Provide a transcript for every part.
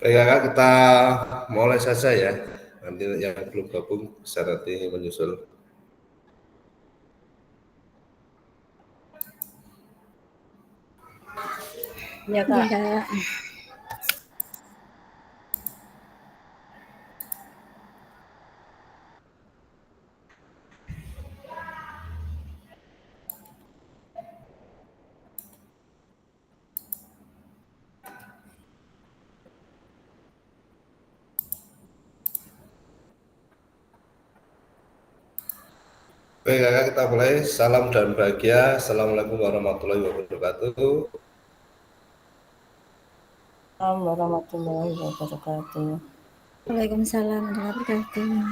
Baik kakak, kita mulai saja ya. Nanti yang belum gabung bisa nanti menyusul. Ya kak. Baik kakak, kita mulai. Salam dan bahagia. Assalamualaikum warahmatullahi wabarakatuh. Assalamualaikum warahmatullahi wabarakatuh. Waalaikumsalam warahmatullahi wabarakatuh.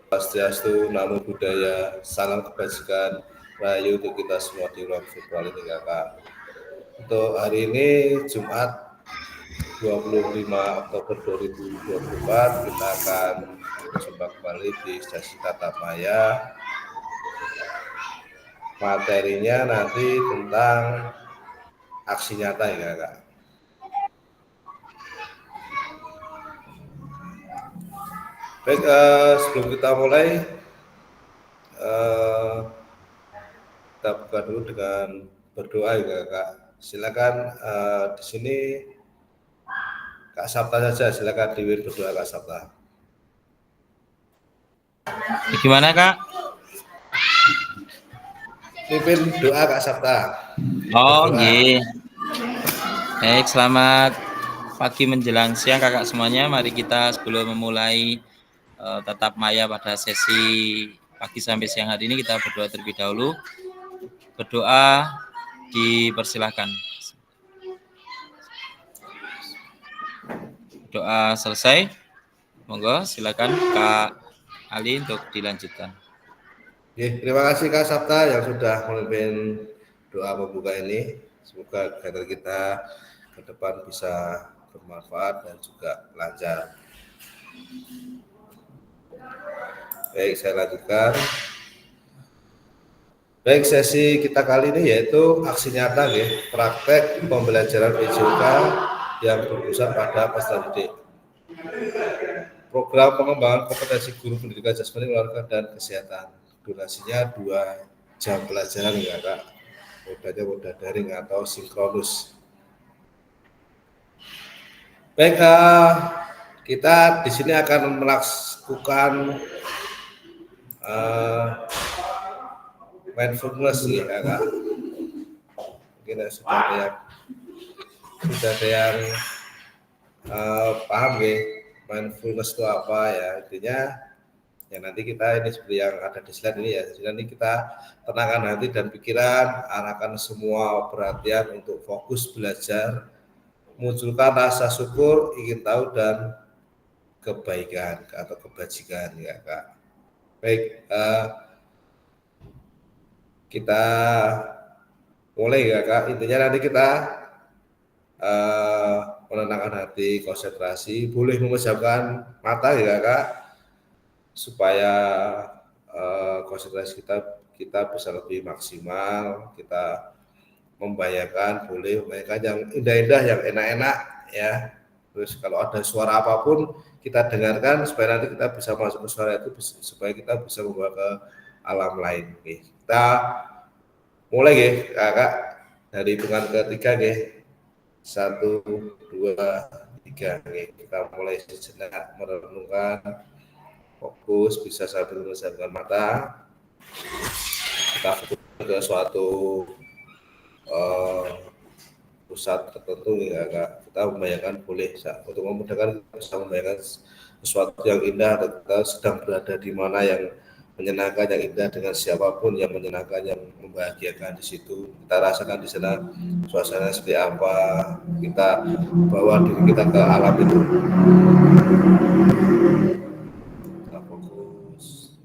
Swastiastu, Namo Buddhaya, salam kebajikan, rahayu untuk kita semua di ruang virtual ini kakak. Untuk hari ini Jumat 25 Oktober 2024 kita akan berjumpa kembali di sesi tatap maya. Materinya nanti tentang aksi nyata ya kak. Baik, sebelum kita mulai kita buka dulu dengan berdoa ya kak. Silakan di sini Kak Sabta saja, silakan Dewi berdoa Kak Sabta. Gimana Kak? Pimpin doa Kak Sabta. Oh iya. Baik, selamat pagi menjelang siang kakak semuanya. Mari kita sebelum memulai tatap maya pada sesi pagi sampai siang hari ini kita berdoa terlebih dahulu. Berdoa dipersilahkan. Doa selesai. Monggo silakan Kak Ali untuk dilanjutkan. Terima kasih Kak Sabta yang sudah memimpin doa pembuka ini. Semoga kegiatan kita ke depan bisa bermanfaat dan juga lancar. Baik, saya lanjutkan. Baik, sesi kita kali ini yaitu aksi nyata ya, praktek pembelajaran PJK yang berpusat pada peserta didik. Program pengembangan kompetensi guru pendidikan jasmani, olahraga dan kesehatan. Durasinya 2 jam pelajaran ya Kak. Modalnya moda daring atau sinkronus. Baik, kita di sini akan melakukan mindfulness ya Kak. Mungkin sudah ada yang paham ya mindfulness itu apa ya, intinya ya nanti kita ini seperti yang ada di slide ini ya, jadi nanti kita tenangkan hati dan pikiran, arahkan semua perhatian untuk fokus belajar, munculkan rasa syukur, ingin tahu dan kebaikan atau kebajikan ya Kak. Baik, kita mulai ya Kak, intinya nanti kita menenangkan hati, konsentrasi, boleh memejamkan mata ya Kak, supaya konsentrasi kita bisa lebih maksimal. Kita membayangkan, boleh membayangkan yang indah-indah, yang enak-enak ya. Terus kalau ada suara apapun kita dengarkan supaya nanti kita bisa masuk ke suara itu, supaya kita bisa membawa ke alam lain. Oke, kita mulai ya Kak, dari hitungan ketiga ya. 1, 2, 3. Oke, kita mulai sejenak merenungkan, fokus, bisa sambil memejamkan mata. Kita fokus ke suatu pusat tertentu ya Kak. Kita membayangkan, boleh untuk memudahkan kita bisa membayangkan sesuatu yang indah, atau kita sedang berada di mana yang menyenangkan, yang indah, dengan siapapun yang menyenangkan, yang membahagiakan di situ. Kita rasakan di sana suasana seperti apa, kita bawa diri kita ke alam itu. Kita fokus.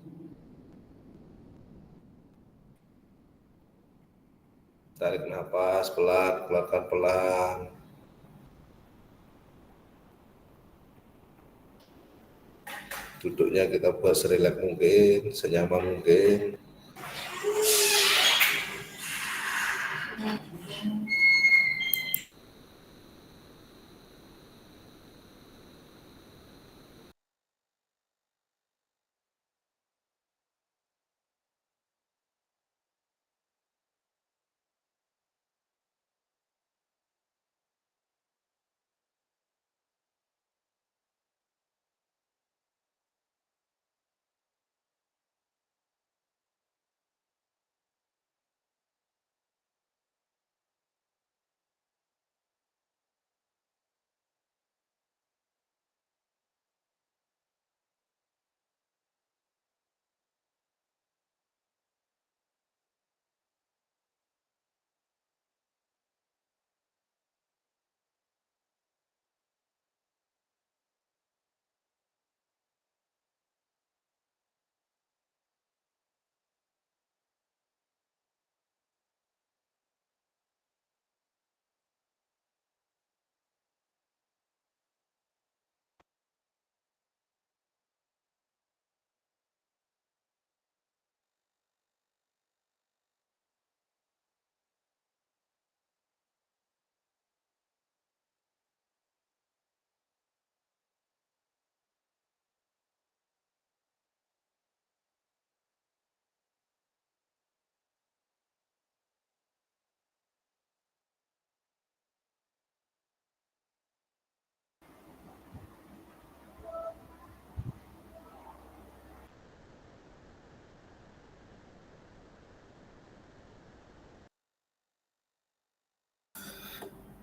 Tarik nafas pelan, keluarkan pelan. Duduknya kita buat serileks mungkin, senyaman mungkin.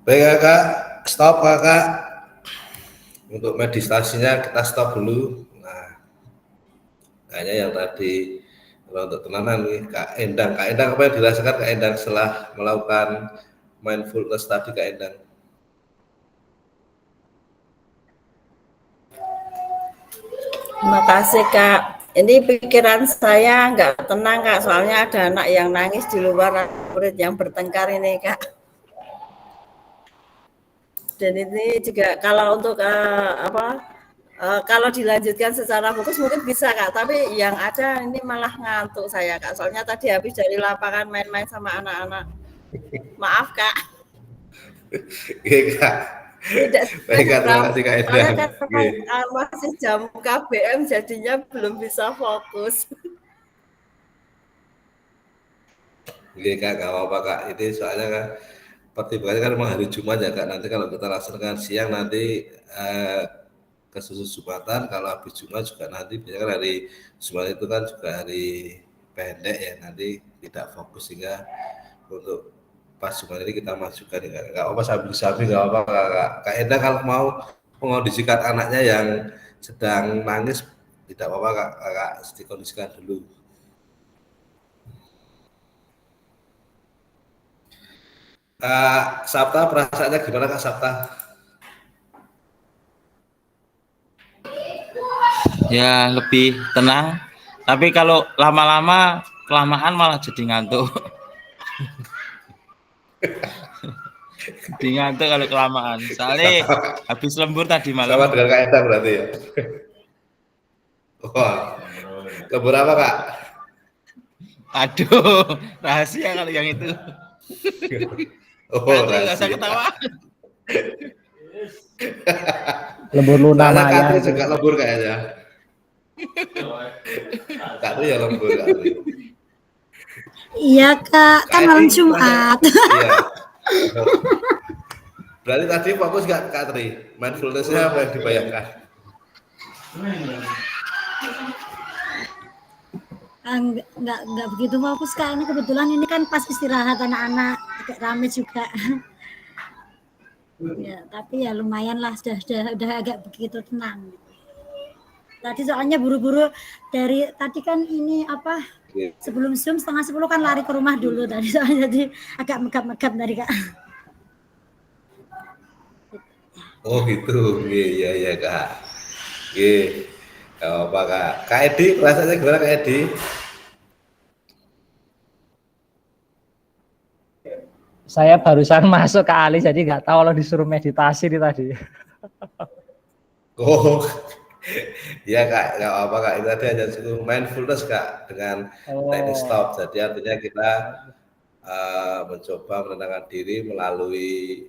Baik kakak, stop kakak. Untuk meditasinya kita stop dulu. Nah, kayaknya yang tadi kalau untuk tenanan nih Kak Endang. Kak Endang apa yang dirasakan Kak Endang setelah melakukan mindfulness tadi Kak Endang? Terima kasih Kak. Ini pikiran saya nggak tenang Kak, soalnya ada anak yang nangis di luar, murid yang bertengkar ini Kak. Dan ini juga kalau untuk kalau dilanjutkan secara fokus mungkin bisa Kak, tapi yang ada ini malah ngantuk saya Kak. Soalnya tadi habis dari lapangan main-main sama anak-anak. Maaf Kak. Oke Kak. Tidak Baik Kak, terima kasih Kak Endang. Soalnya kan masih jam KBM jadinya belum bisa fokus. Oke Kak, nggak apa-apa Kak. Ini soalnya kan pertimbangannya kan memang hari Jumat ya Kak. Nanti kalau kita laksanakan siang nanti kesusu Jumatan, kalau habis Jumat juga nanti biasanya kan hari Jumat itu kan juga hari pendek ya, nanti tidak fokus sehingga untuk pas Jumat ini kita masukkan ya nggak apa sambil nggak apa Kak Enda kalau mau mengondisikan anaknya yang sedang nangis tidak apa-apa Kak dikondisikan dulu. Kak Sabta perasaannya gimana Kak Sabta? Ya lebih tenang. Tapi kalau lama-lama kelamaan malah jadi ngantuk. Jadi ngantuk kalau kelamaan. Soalnya habis lembur tadi malam. Sama dengan Kak Enda berarti ya. Wah, lembur apa Kak? Aduh, rahasia kalau yang itu. Oh, nggak usah ketawa. Lembur Luna Maya. Kak juga lembur kayaknya. Kak tuh ya lembur Kak. Iya Kak, kan malam Jumat. Iya. Berarti tadi fokus nggak Kak Tri? Mindfulness-nya apa yang dibayangkan? Nggak begitu fokus Kak. Ini kebetulan ini kan pas istirahat anak-anak, agak rame juga. Ya, tapi ya lumayan lah, udah agak begitu tenang. Tadi soalnya buru-buru dari tadi kan ini apa? Sebelum Zoom 9:30 kan lari ke rumah dulu tadi soalnya jadi agak megap-megap tadi Kak. Oh gitu, iya Kak. Oke, apa Kak? Kak Edi, rasanya gimana Kak Edi? Saya barusan masuk ke Ali, jadi nggak tahu kalau disuruh meditasi nih tadi. Oh, ya Kak, nggak apa Kak. Itu tadi hanya suruh mindfulness Kak dengan teknik stop. Jadi artinya kita mencoba menenangkan diri melalui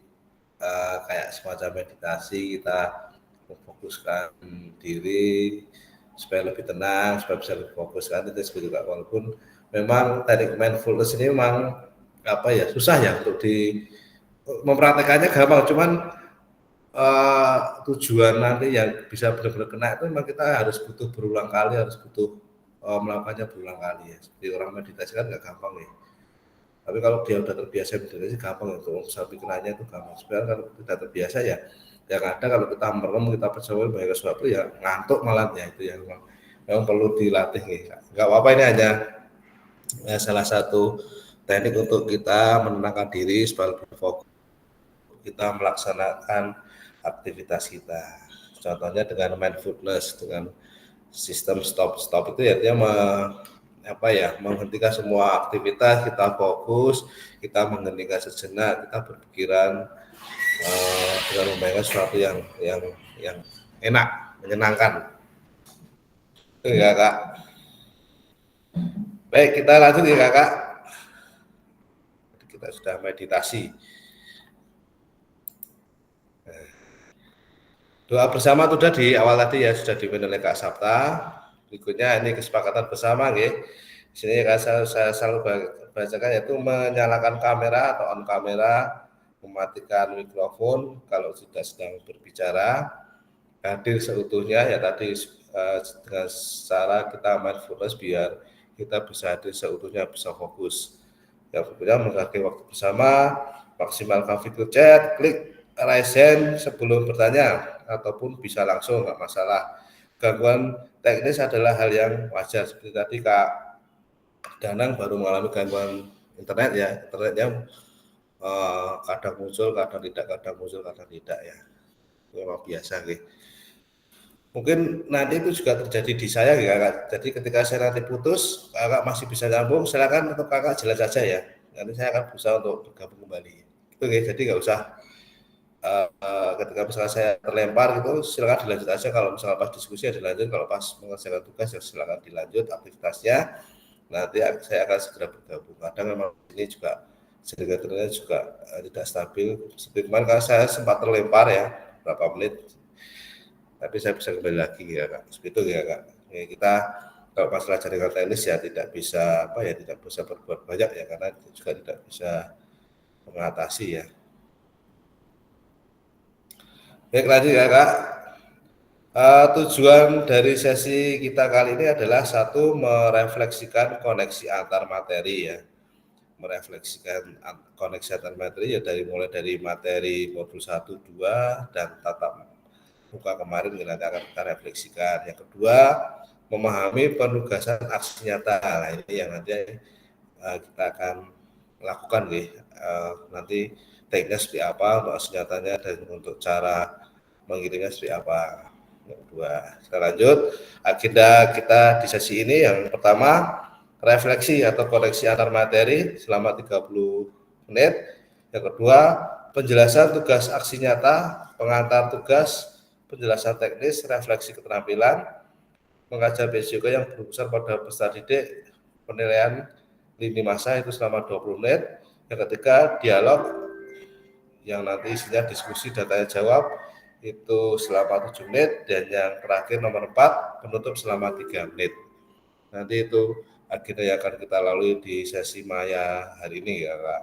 kayak semacam meditasi, kita memfokuskan diri supaya lebih tenang, supaya bisa lebih fokuskan itu seperti Kak. Walaupun memang teknik mindfulness ini memang apa ya susah ya untuk mempraktekannya gampang, cuman tujuan nanti yang bisa benar-benar kena itu memang kita harus butuh berulang kali, harus butuh melakukannya berulang kali ya. Seperti orang meditasi kan nggak gampang ya. Tapi kalau dia udah terbiasa meditasi gampang untuk sampai kenanya itu gampang. Sebenarnya kalau tidak terbiasa ya yang ada kalau kita merem, kita percaya banyak sesuatu ya ngantuk malah ya itu yang memang perlu dilatih nih. Nggak apa-apa, ini hanya salah satu teknik untuk kita menenangkan diri supaya lebih fokus kita melaksanakan aktivitas kita. Contohnya dengan mindfulness, dengan sistem stop itu ya dia menghentikan semua aktivitas, kita fokus, kita menghentikan sejenak, kita berpikiran dengan membayangkan sesuatu yang enak, menyenangkan. Itu ya Kak. Baik, kita lanjut ya Kak. Kita sudah meditasi. Doa bersama sudah di awal tadi ya, sudah dipimpin oleh Kak Sabta. Berikutnya ini kesepakatan bersama nggih. Di sini saya selalu bacakan yaitu menyalakan kamera atau on kamera, mematikan mikrofon kalau sudah sedang berbicara, hadir seutuhnya ya tadi dengan cara kita mindfulness biar kita bisa hadir seutuhnya, bisa fokus. Yang berikutnya menghargai waktu bersama, maksimalkan fitur chat, klik raise hand sebelum bertanya, ataupun bisa langsung, nggak masalah. Gangguan teknis adalah hal yang wajar, seperti tadi Kak Danang baru mengalami gangguan internet ya, internetnya kadang muncul, kadang tidak, ya. Itu memang biasa gitu. Mungkin nanti itu juga terjadi di saya ya Kak. Jadi ketika saya nanti putus, Kakak masih bisa nyambung, silakan untuk Kakak jelas saja ya. Nanti saya akan berusaha untuk bergabung kembali. Itu ya, jadi nggak usah ketika misalnya saya terlempar gitu, silakan dilanjut aja. Kalau misalnya pas diskusi ya dilanjut, kalau pas mengerjakan tugas ya silakan dilanjut aktivitasnya. Nanti saya akan segera bergabung. Kadang memang ini juga jaringannya juga tidak stabil. Seperti kemarin karena saya sempat terlempar ya berapa menit, tapi saya bisa kembali lagi ya Kak. Seperti itu ya Kak. Ya, kita kalau masalah jaringan teknis ya tidak bisa tidak bisa berbuat banyak ya, karena juga tidak bisa mengatasi ya. Baik, lanjut ya Kak. Tujuan dari sesi kita kali ini adalah satu, merefleksikan koneksi antar materi ya. Merefleksikan koneksi antar materi ya, mulai dari materi modul 1, 2 dan tatap muka kemarin nanti akan kita refleksikan. Yang kedua, memahami penugasan aksi nyata. Nah, ini yang nanti kita akan lakukan nanti tekniknya seperti apa untuk aksi nyatanya dan untuk cara mengirimnya seperti apa. Yang kedua, kita lanjut agenda kita di sesi ini. Yang pertama, refleksi atau koneksi antar materi selama 30 menit. Yang kedua, penjelasan tugas aksi nyata, pengantar tugas, penjelasan teknis, refleksi keterampilan, mengajar BSJK yang berpusat pada peserta didik, penilaian lini masa itu selama 20 menit. Yang ketiga, dialog yang nanti isinya diskusi dan tanya jawab itu selama 7 menit. Dan yang terakhir nomor 4, penutup selama 3 menit. Nanti itu agenda yang akan kita lalui di sesi Maya hari ini ya Kak.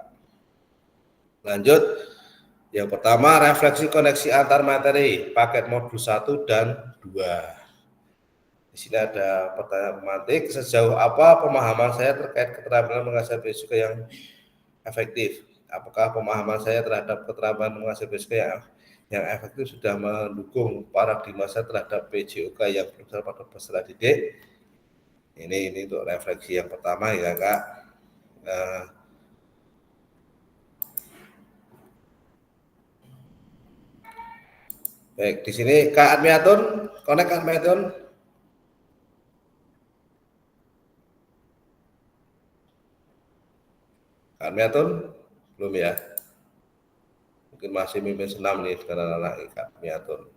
Lanjut, yang pertama, refleksi koneksi antar materi paket modul 1 dan 2. Di sini ada pertanyaan pemantik, sejauh apa pemahaman saya terkait keterampilan mengajar BSJK yang efektif? Apakah pemahaman saya terhadap keterampilan mengajar BSJK yang efektif sudah mendukung paradigma saya terhadap PJOK yang berasal pada peserta didik? Ini untuk refleksi yang pertama ya Kak. Baik, di sini Kak Admiatun, connect Kak Admiatun. Kak Admiatun, belum ya? Mungkin masih mimpin senam nih dengan anak Kak Admiatun.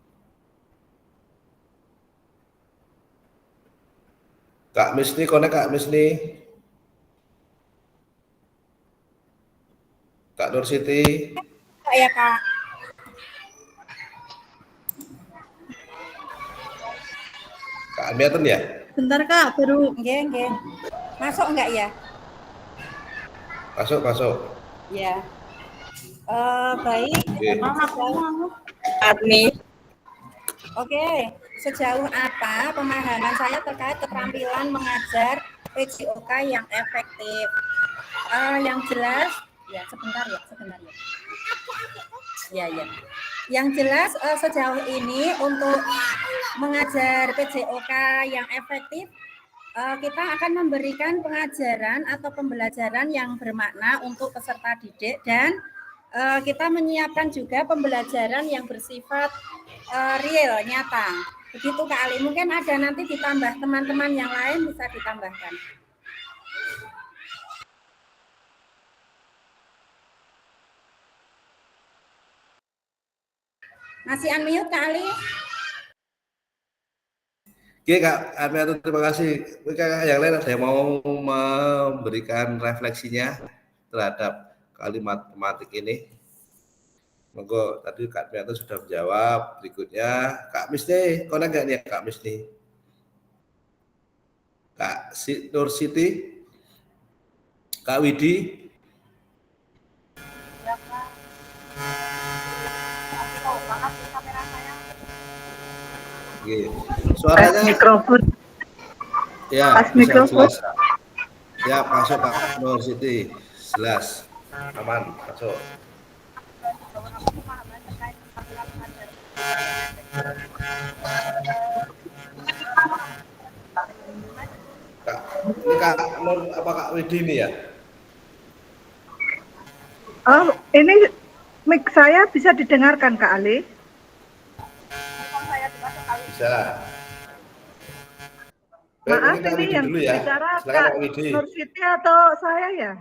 Kak Misni, connect Kak Misni. Kak Nur Siti. Ya Kak. Kak Admiatun ya? Bentar Kak, baru Nggih. Masuk enggak ya? Masuk. Ya. Baik. Admi. Oke. Sejauh apa pemahaman saya terkait keterampilan mengajar PJOK yang efektif? Yang jelas, ya sebentar ya. Ya. Yang jelas sejauh ini untuk mengajar PJOK yang efektif, kita akan memberikan pengajaran atau pembelajaran yang bermakna untuk peserta didik, dan kita menyiapkan juga pembelajaran yang bersifat real, nyata. Begitu Kak Ali, mungkin ada nanti ditambah teman-teman yang lain bisa ditambahkan. Masih unmute Kak Ali? Oke Kak Admiatun, terima kasih. Kakak yang lain ada yang mau memberikan refleksinya terhadap kalimat tematik ini? Monggo, tadi Kak Admiatun sudah menjawab. Berikutnya Kak Misni, connect nggak nih Kak Misni? Kak Nur Siti, Kak Widi. Oke. Suaranya mikrofon. Ya, Pas mikrofon. jelas. Ya, masuk Kak Nur Siti. Jelas. Aman, masuk. Ini Kak Nur apa Kak Widi ini ya? Oh, ini mic saya bisa didengarkan Kak Ali? Bisa. Baik, Maaf, mungkin Kak ini Widi yang dulu ya. bicara Silakan Kak Kak Widi. Nur Siti atau saya ya?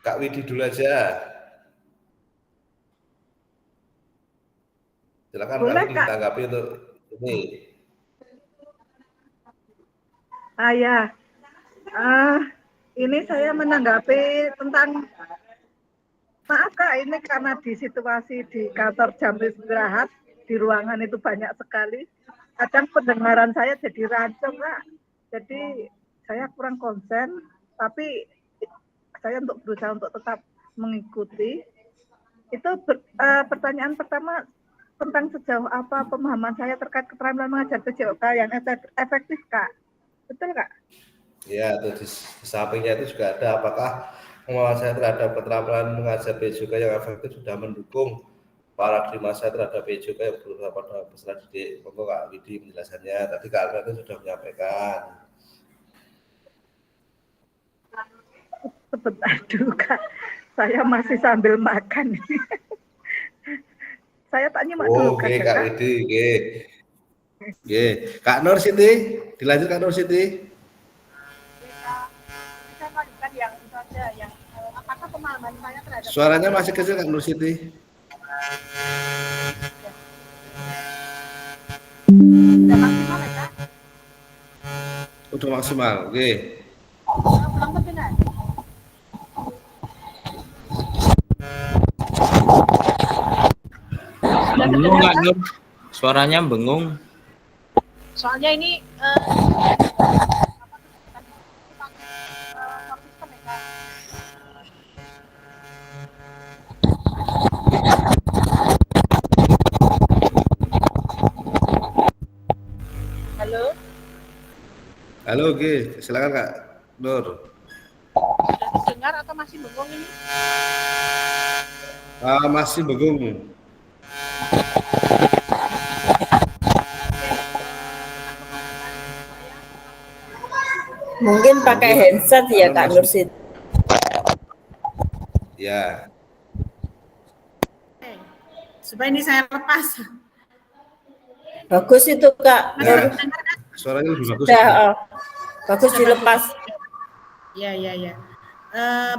Kak Widi dulu aja. Silakan Kak Boleh Widi Kak? ditanggapi untuk ini. Ya. Ini saya menanggapi tentang, maaf Kak, ini karena di situasi di kantor jam istirahat, di ruangan itu banyak sekali. Kadang pendengaran saya jadi rancang Kak. Jadi saya kurang konsen, tapi saya untuk berusaha untuk tetap mengikuti. Itu pertanyaan pertama tentang sejauh apa pemahaman saya terkait keterampilan mengajar PJOK yang efektif Kak. Betul Kak? Ya, itu di sampingnya itu juga ada apakah pemahaman saya terhadap keterampilan mengajar PJOK yang efektif sudah mendukung paradigma saya terhadap PJOK yang berusaha pada peserta didik. Monggo Kak Widi penjelasannya. Tadi Kak Alberto sudah menyampaikan. Sebentar dulu Kak, saya masih sambil makan. Saya tak nyimak dulu Oke Kak. Kak Widi, oke. Oke, Kak Nur Siti, dilanjut Kak Nur Siti. Saya lanjutkan yang itu aja, yang apakah pemahaman saya terhadap Suaranya masih kecil Kak Nur Siti. sudah maksimal ya Kak? Udah maksimal, oke. Belum terdengar. Sudah Bengung terdengar Kak Kak? Nur. Suaranya bengung. Soalnya ini halo, Halo, oke. Silakan Kak Nur. sudah terdengar atau masih bengong ini? Masih bengung. Mungkin pakai headset ya Kak Nursit. Ya, Supaya ini saya lepas. Bagus itu Kak Nur. nah, suaranya lebih bagus. Sudah bagus dilepas. Ya.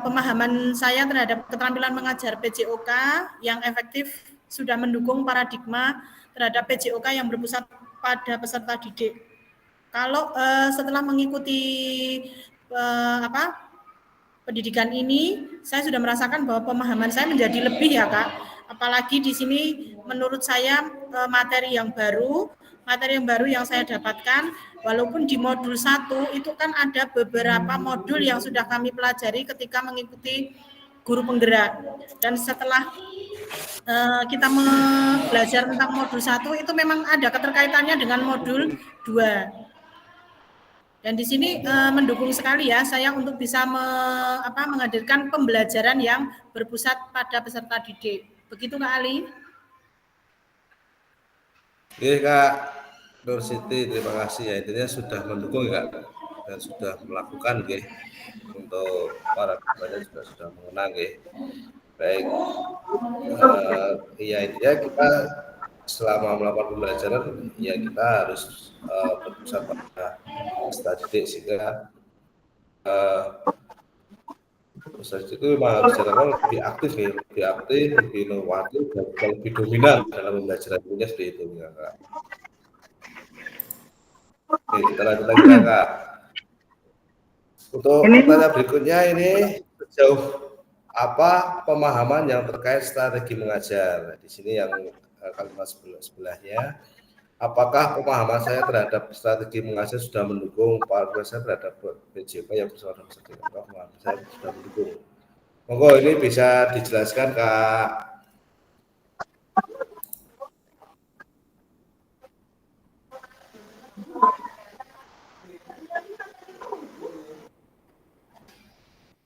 Pemahaman saya terhadap keterampilan mengajar PJOK yang efektif sudah mendukung paradigma terhadap PJOK yang berpusat pada peserta didik. Kalau setelah mengikuti pendidikan ini, saya sudah merasakan bahwa pemahaman saya menjadi lebih ya Kak. Apalagi di sini menurut saya materi yang baru yang saya dapatkan, walaupun di modul 1 itu kan ada beberapa modul yang sudah kami pelajari ketika mengikuti guru penggerak. Dan setelah kita belajar tentang modul 1 itu memang ada keterkaitannya dengan modul 2. Dan di sini mendukung sekali ya saya untuk bisa menghadirkan pembelajaran yang berpusat pada peserta didik. Begitu Kak Ali? Oke Kak Nur Siti, terima kasih ya. Intinya sudah mendukung ya Kak dan sudah melakukan ya. Untuk para keluarga juga sudah mengenang ya. Baik, ya intinya kita selama melakukan pembelajaran ya kita harus berpusat pada peserta didik sehingga peserta didik itu memang harus lebih aktif ya, lebih inovatif dan lebih dominan dalam pembelajaran punya seperti itu ya Kak. Oke, kita lanjut lagi ya Kak. Untuk pertanyaan berikutnya ini sejauh apa pemahaman yang terkait strategi mengajar? Di sini yang kalimat sebelahnya, apakah pemahaman saya terhadap strategi mengajar sudah mendukung paradigma saya terhadap PJOK yang bersama dengan pemahaman saya sudah mendukung? Monggo ini bisa dijelaskan Kak.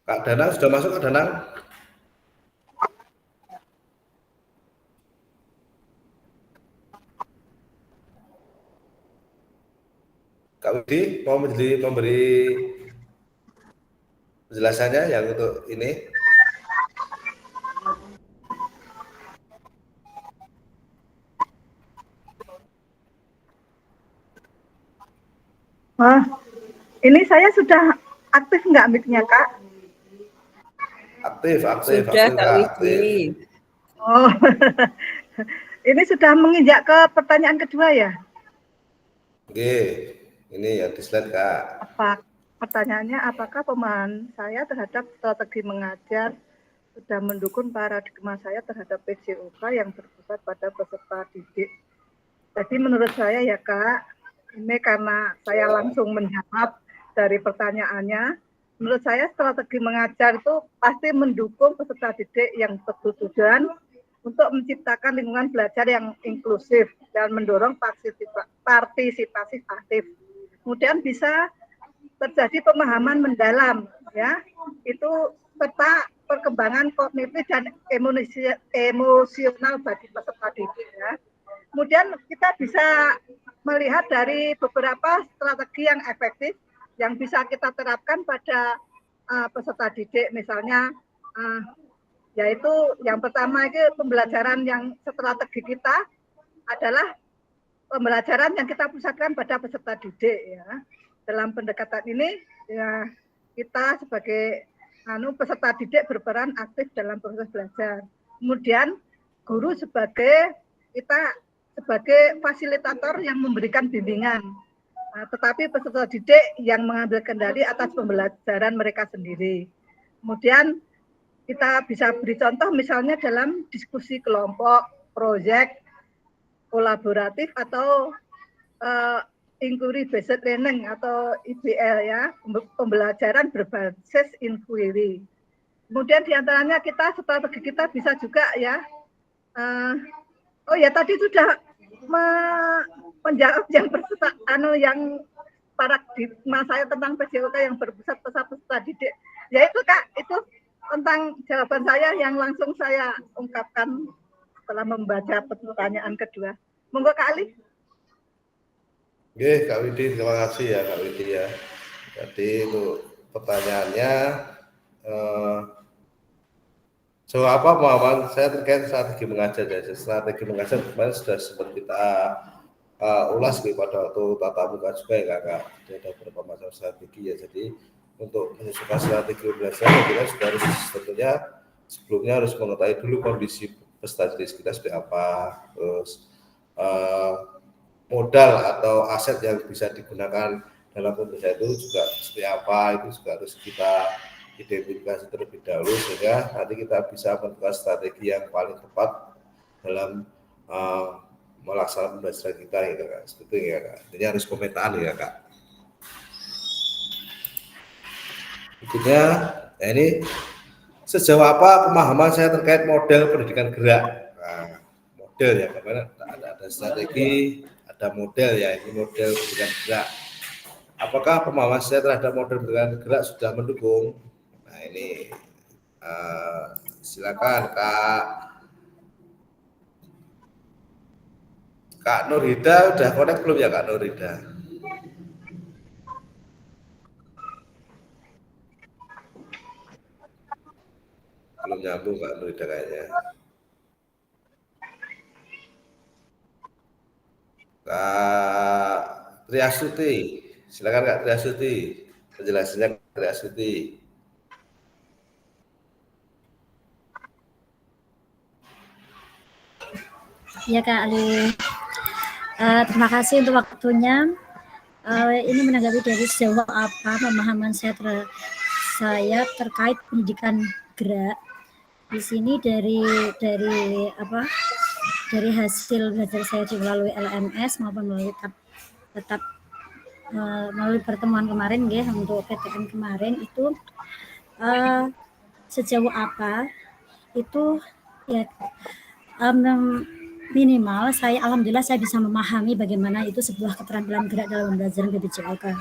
Kak Danang sudah masuk Kak Danang? Kak Budi mau memberi penjelasannya yang untuk ini. Wah, ini saya sudah aktif nggak mic-nya, Kak? Aktif, Sudah, Kak Widi. Oh, ini sudah menginjak ke pertanyaan kedua ya? Oke, ini yang di slide, Kak. Pertanyaannya, apakah pemahaman saya terhadap strategi mengajar sudah mendukung paradigma saya terhadap PJOK yang berpusat pada peserta didik? Jadi menurut saya ya Kak, ini karena saya langsung menjawab dari pertanyaannya, menurut saya strategi mengajar itu pasti mendukung peserta didik yang bertujuan untuk menciptakan lingkungan belajar yang inklusif dan mendorong partisipasi aktif. Kemudian bisa terjadi pemahaman mendalam, ya, itu serta perkembangan kognitif dan emosional bagi peserta didik. Ya. Kemudian kita bisa melihat dari beberapa strategi yang efektif yang bisa kita terapkan pada peserta didik, misalnya yaitu yang pertama itu pembelajaran yang strategi kita adalah pembelajaran yang kita pusatkan pada peserta didik. Ya. Dalam pendekatan ini, ya, kita sebagai peserta didik berperan aktif dalam proses belajar. Kemudian guru sebagai fasilitator yang memberikan bimbingan, tetapi peserta didik yang mengambil kendali atas pembelajaran mereka sendiri. Kemudian kita bisa beri contoh misalnya dalam diskusi kelompok, proyek, kolaboratif atau inquiry based learning atau IBL, ya, pembelajaran berbasis inquiry. Kemudian diantaranya strategi kita bisa juga ya, tadi sudah menjawab yang paradigma saya tentang PJOK yang berpusat pada peserta didik. Ya itu Kak, itu tentang jawaban saya yang langsung saya ungkapkan setelah membaca pertanyaan kedua. Monggo Kak Ali. Oke, Kak Widi, terima kasih ya Kak Widi ya. Jadi untuk pertanyaannya, apa pemahaman saya terkait strategi mengajar ya. Strategi mengajar kemarin sudah sempat kita ulas pada waktu tatap muka juga ya Kak. Jadi ada beberapa macam strategi ya. Jadi untuk menyesuaikan strategi belajar kita sudah harus tentunya sebelumnya harus mengetahui dulu kondisi peserta didik kita seperti apa, terus modal atau aset yang bisa digunakan dalam pembelajaran itu juga seperti apa, itu juga harus kita identifikasi terlebih dahulu sehingga nanti kita bisa menentukan strategi yang paling tepat dalam melaksanakan pembelajaran kita gitu Kak. Seperti itu ya Kak. Jadi harus pemetaan ya Kak. Berikutnya, ya ini sejauh apa pemahaman saya terkait model pendidikan gerak. Nah, model ya, karena ada strategi, ada model ya, ini model pendidikan gerak. Apakah pemahaman saya terhadap model pendidikan gerak sudah mendukung? Nah ini silakan Kak Nurhida udah connect belum ya Kak Nurhida? Belum nyambung Kak Nurhida kayaknya. Kak Triasuti, silakan Kak Triasuti, penjelasannya Kak Triasuti. Ya Kak Ali, terima kasih untuk waktunya. Ini menanggapi dari sejauh apa pemahaman saya terkait pendidikan gerak. Di sini dari hasil belajar saya melalui LMS maupun melalui melalui pertemuan kemarin ya, untuk PTN kemarin itu sejauh apa itu ya, minimal alhamdulillah saya bisa memahami bagaimana itu sebuah keterampilan gerak dalam pembelajaran PJOK,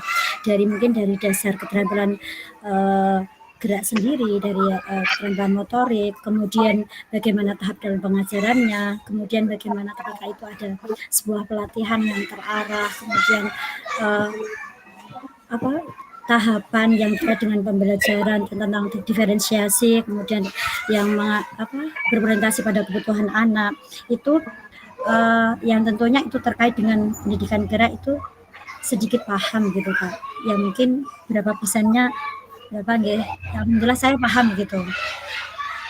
mungkin dari dasar keterampilan gerak sendiri, dari keterampilan motorik, kemudian bagaimana tahap dalam pengajarannya, kemudian bagaimana ketika itu ada sebuah pelatihan yang terarah, kemudian apa tahapan yang terkait dengan pembelajaran tentang diferensiasi, kemudian yang berorientasi pada kebutuhan anak itu yang tentunya itu terkait dengan pendidikan gerak itu sedikit paham gitu Kak. Ya mungkin berapa persennya berapa nggih. Alhamdulillah saya paham gitu.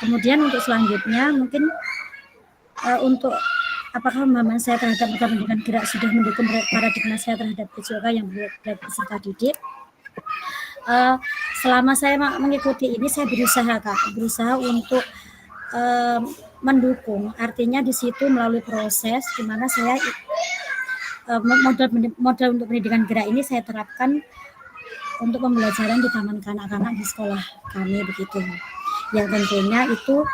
Kemudian untuk selanjutnya mungkin untuk apakah pemahaman saya terhadap pendidikan gerak sudah mendukung paradigma saya terhadap PJOK yang belajar peserta didik. Selama saya mengikuti ini saya berusaha untuk mendukung, artinya di situ melalui proses di mana saya model untuk pendidikan gerak ini saya terapkan untuk pembelajaran di taman kanak-kanak di sekolah kami begitu, yang tentunya itu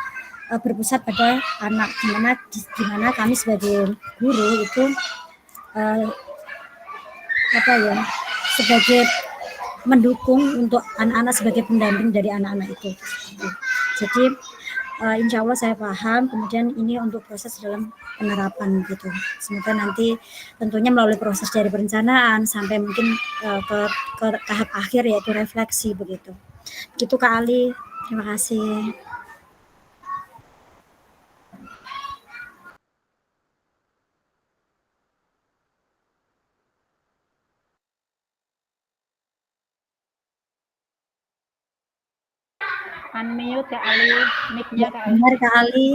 berpusat pada anak, di mana kami sebagai guru itu sebagai mendukung untuk anak-anak sebagai pendamping dari anak-anak itu. Jadi insya Allah saya paham. Kemudian ini untuk proses dalam penerapan gitu. Semoga nanti tentunya melalui proses dari perencanaan sampai mungkin ke tahap akhir yaitu refleksi begitu. Gitu Kak Ali. Terima kasih. Unmute Kak Ali, mic-nya Kak Ali. Benar Kak Ali.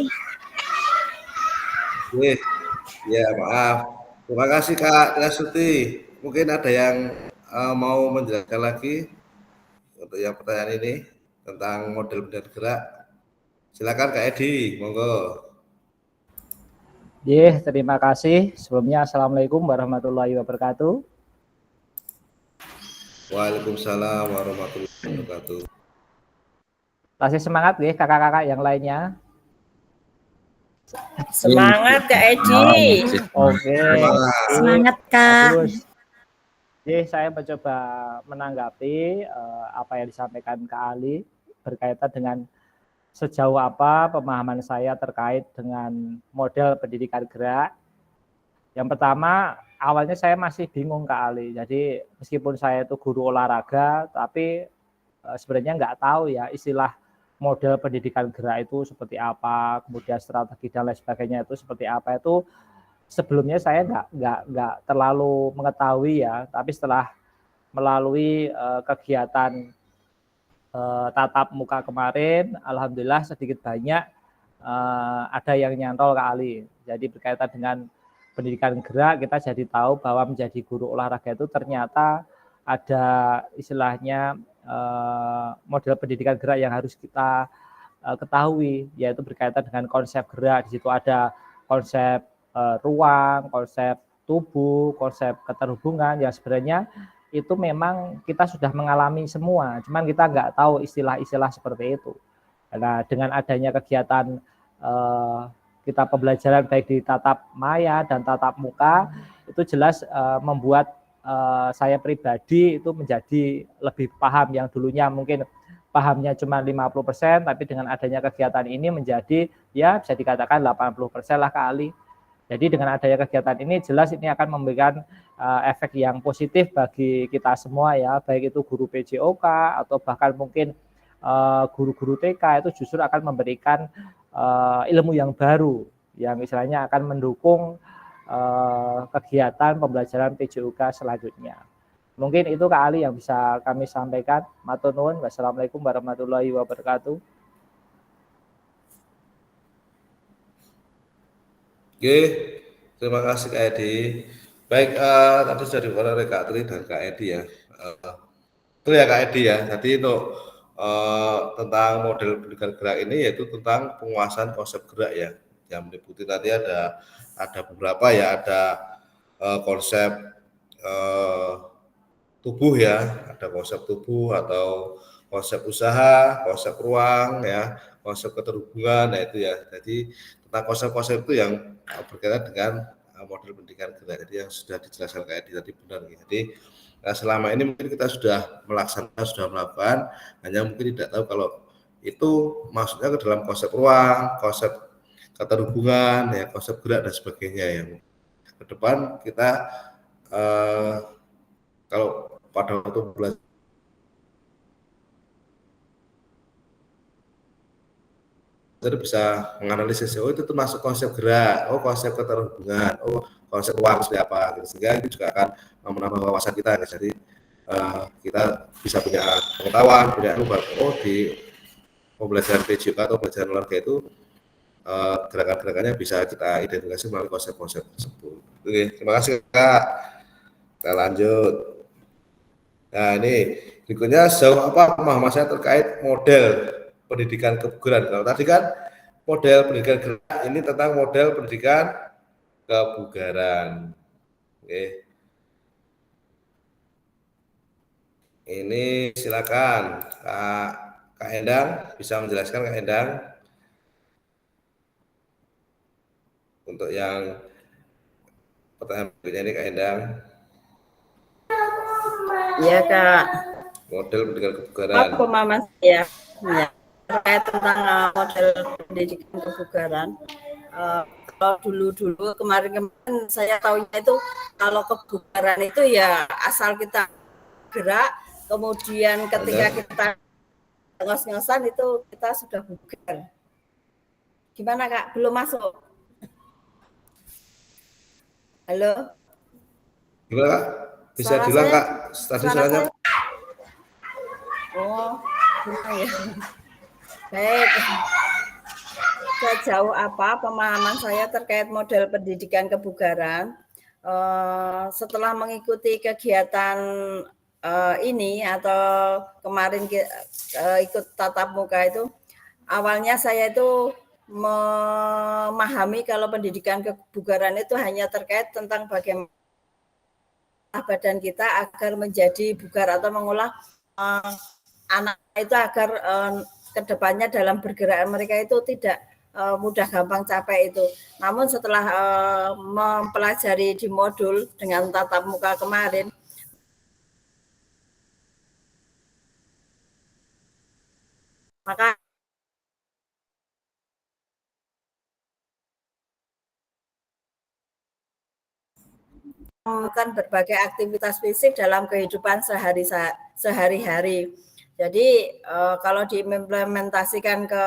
Ya maaf. Terima kasih Kak Triasuti. Mungkin ada yang mau menjelaskan lagi untuk yang pertanyaan ini tentang model pendidikan gerak. Silakan Kak Edi, monggo. Terima kasih. Sebelumnya Assalamualaikum warahmatullahi wabarakatuh. Waalaikumsalam warahmatullahi wabarakatuh. Kasih semangat kakak-kakak yang lainnya. Semangat Kak Edi. Oke. Semangat Kak. Saya mencoba menanggapi apa yang disampaikan Kak Ali berkaitan dengan sejauh apa pemahaman saya terkait dengan model pendidikan gerak. Yang pertama, awalnya saya masih bingung Kak Ali. Jadi meskipun saya itu guru olahraga, tapi sebenarnya nggak tahu ya istilah model pendidikan gerak itu seperti apa, kemudian strategi dan lain sebagainya itu seperti apa, itu sebelumnya saya nggak terlalu mengetahui ya, tapi setelah melalui kegiatan tatap muka kemarin, alhamdulillah sedikit banyak ada yang nyantol Kak Ali. Jadi berkaitan dengan pendidikan gerak, kita jadi tahu bahwa menjadi guru olahraga itu ternyata ada istilahnya model pendidikan gerak yang harus kita ketahui, yaitu berkaitan dengan konsep gerak. Di situ ada konsep ruang, konsep tubuh, konsep keterhubungan yang sebenarnya itu memang kita sudah mengalami semua, cuman kita nggak tahu istilah-istilah seperti itu. Nah, dengan adanya kegiatan kita pembelajaran baik di tatap maya dan tatap muka, itu jelas membuat saya pribadi itu menjadi lebih paham, yang dulunya mungkin pahamnya cuma 50%, tapi dengan adanya kegiatan ini menjadi ya bisa dikatakan 80% lah Kak Ali. Jadi dengan adanya kegiatan ini jelas ini akan memberikan efek yang positif bagi kita semua ya, baik itu guru PJOK atau bahkan mungkin guru-guru TK, itu justru akan memberikan ilmu yang baru yang istilahnya akan mendukung kegiatan pembelajaran PJOK selanjutnya. Mungkin itu Kak Ali yang bisa kami sampaikan. Matur nuwun. Wassalamualaikum warahmatullahi wabarakatuh. Oke, terima kasih Kak Edi. Baik, tadi sudah diulang oleh Kak Tri dan Kak Edi ya. Itu ya Kak Edi ya. Jadi untuk tentang model pendidikan gerak ini yaitu tentang penguasaan konsep gerak ya. Yang meliputi tadi ada beberapa ya, ada konsep tubuh ya, ada konsep tubuh atau konsep usaha, konsep ruang ya, konsep keterhubungan, nah itu ya. Jadi tentang konsep-konsep itu yang berkaitan dengan model pendidikan gerak. Jadi yang sudah dijelaskan kayak tadi benar. Jadi selama ini mungkin kita sudah melaksanakan, sudah melakukan, hanya mungkin tidak tahu kalau itu masuknya ke dalam konsep ruang, konsep keterhubungan, ya, konsep gerak dan sebagainya. Yang ke depan kita kalau pada waktu belajar bisa menganalisis, oh itu termasuk konsep gerak, oh konsep keterhubungan, oh konsep ruang seperti apa, gitu. Sehingga itu juga akan menambah wawasan kita. Jadi kita bisa punya pengetahuan, punya oh di pembelajaran PJK atau pembelajaran olahraga itu gerakan-gerakannya bisa kita identifikasi melalui konsep-konsep tersebut. Oke, terima kasih Kak. Kita lanjut. Nah ini berikutnya sejauh apa pemahaman saya terkait model pendidikan kebugaran. Kalau tadi kan model pendidikan gerak, ini tentang model pendidikan kebugaran. Oke. Ini silakan Kak Endang bisa menjelaskan Kak Endang untuk yang pertanyaan berikutnya ini Kak Endang. Iya Kak. Model pendidikan kebugaran. Pemahaman saya ya, terkait tentang model pendidikan kebugaran. Kalau dulu kemarin saya tahunya itu kalau kebugaran itu ya asal kita gerak, kemudian ketika kita ngos-ngosan itu kita sudah bugar. Gimana Kak? Belum masuk? Halo? Gimana Kak? Bisa diulang Kak? Tadi suaranya. Oh, gimana ya? Baik. Sejauh apa pemahaman saya terkait model pendidikan kebugaran? Setelah mengikuti kegiatan ini atau kemarin ikut tatap muka itu, awalnya saya itu memahami kalau pendidikan kebugaran itu hanya terkait tentang bagaimana badan kita agar menjadi bugar atau mengolah anak itu agar kedepannya dalam bergerak mereka itu tidak mudah gampang capek itu. Namun setelah mempelajari di modul dengan tatap muka kemarin, maka melakukan berbagai aktivitas fisik dalam kehidupan sehari-hari. Jadi kalau diimplementasikan ke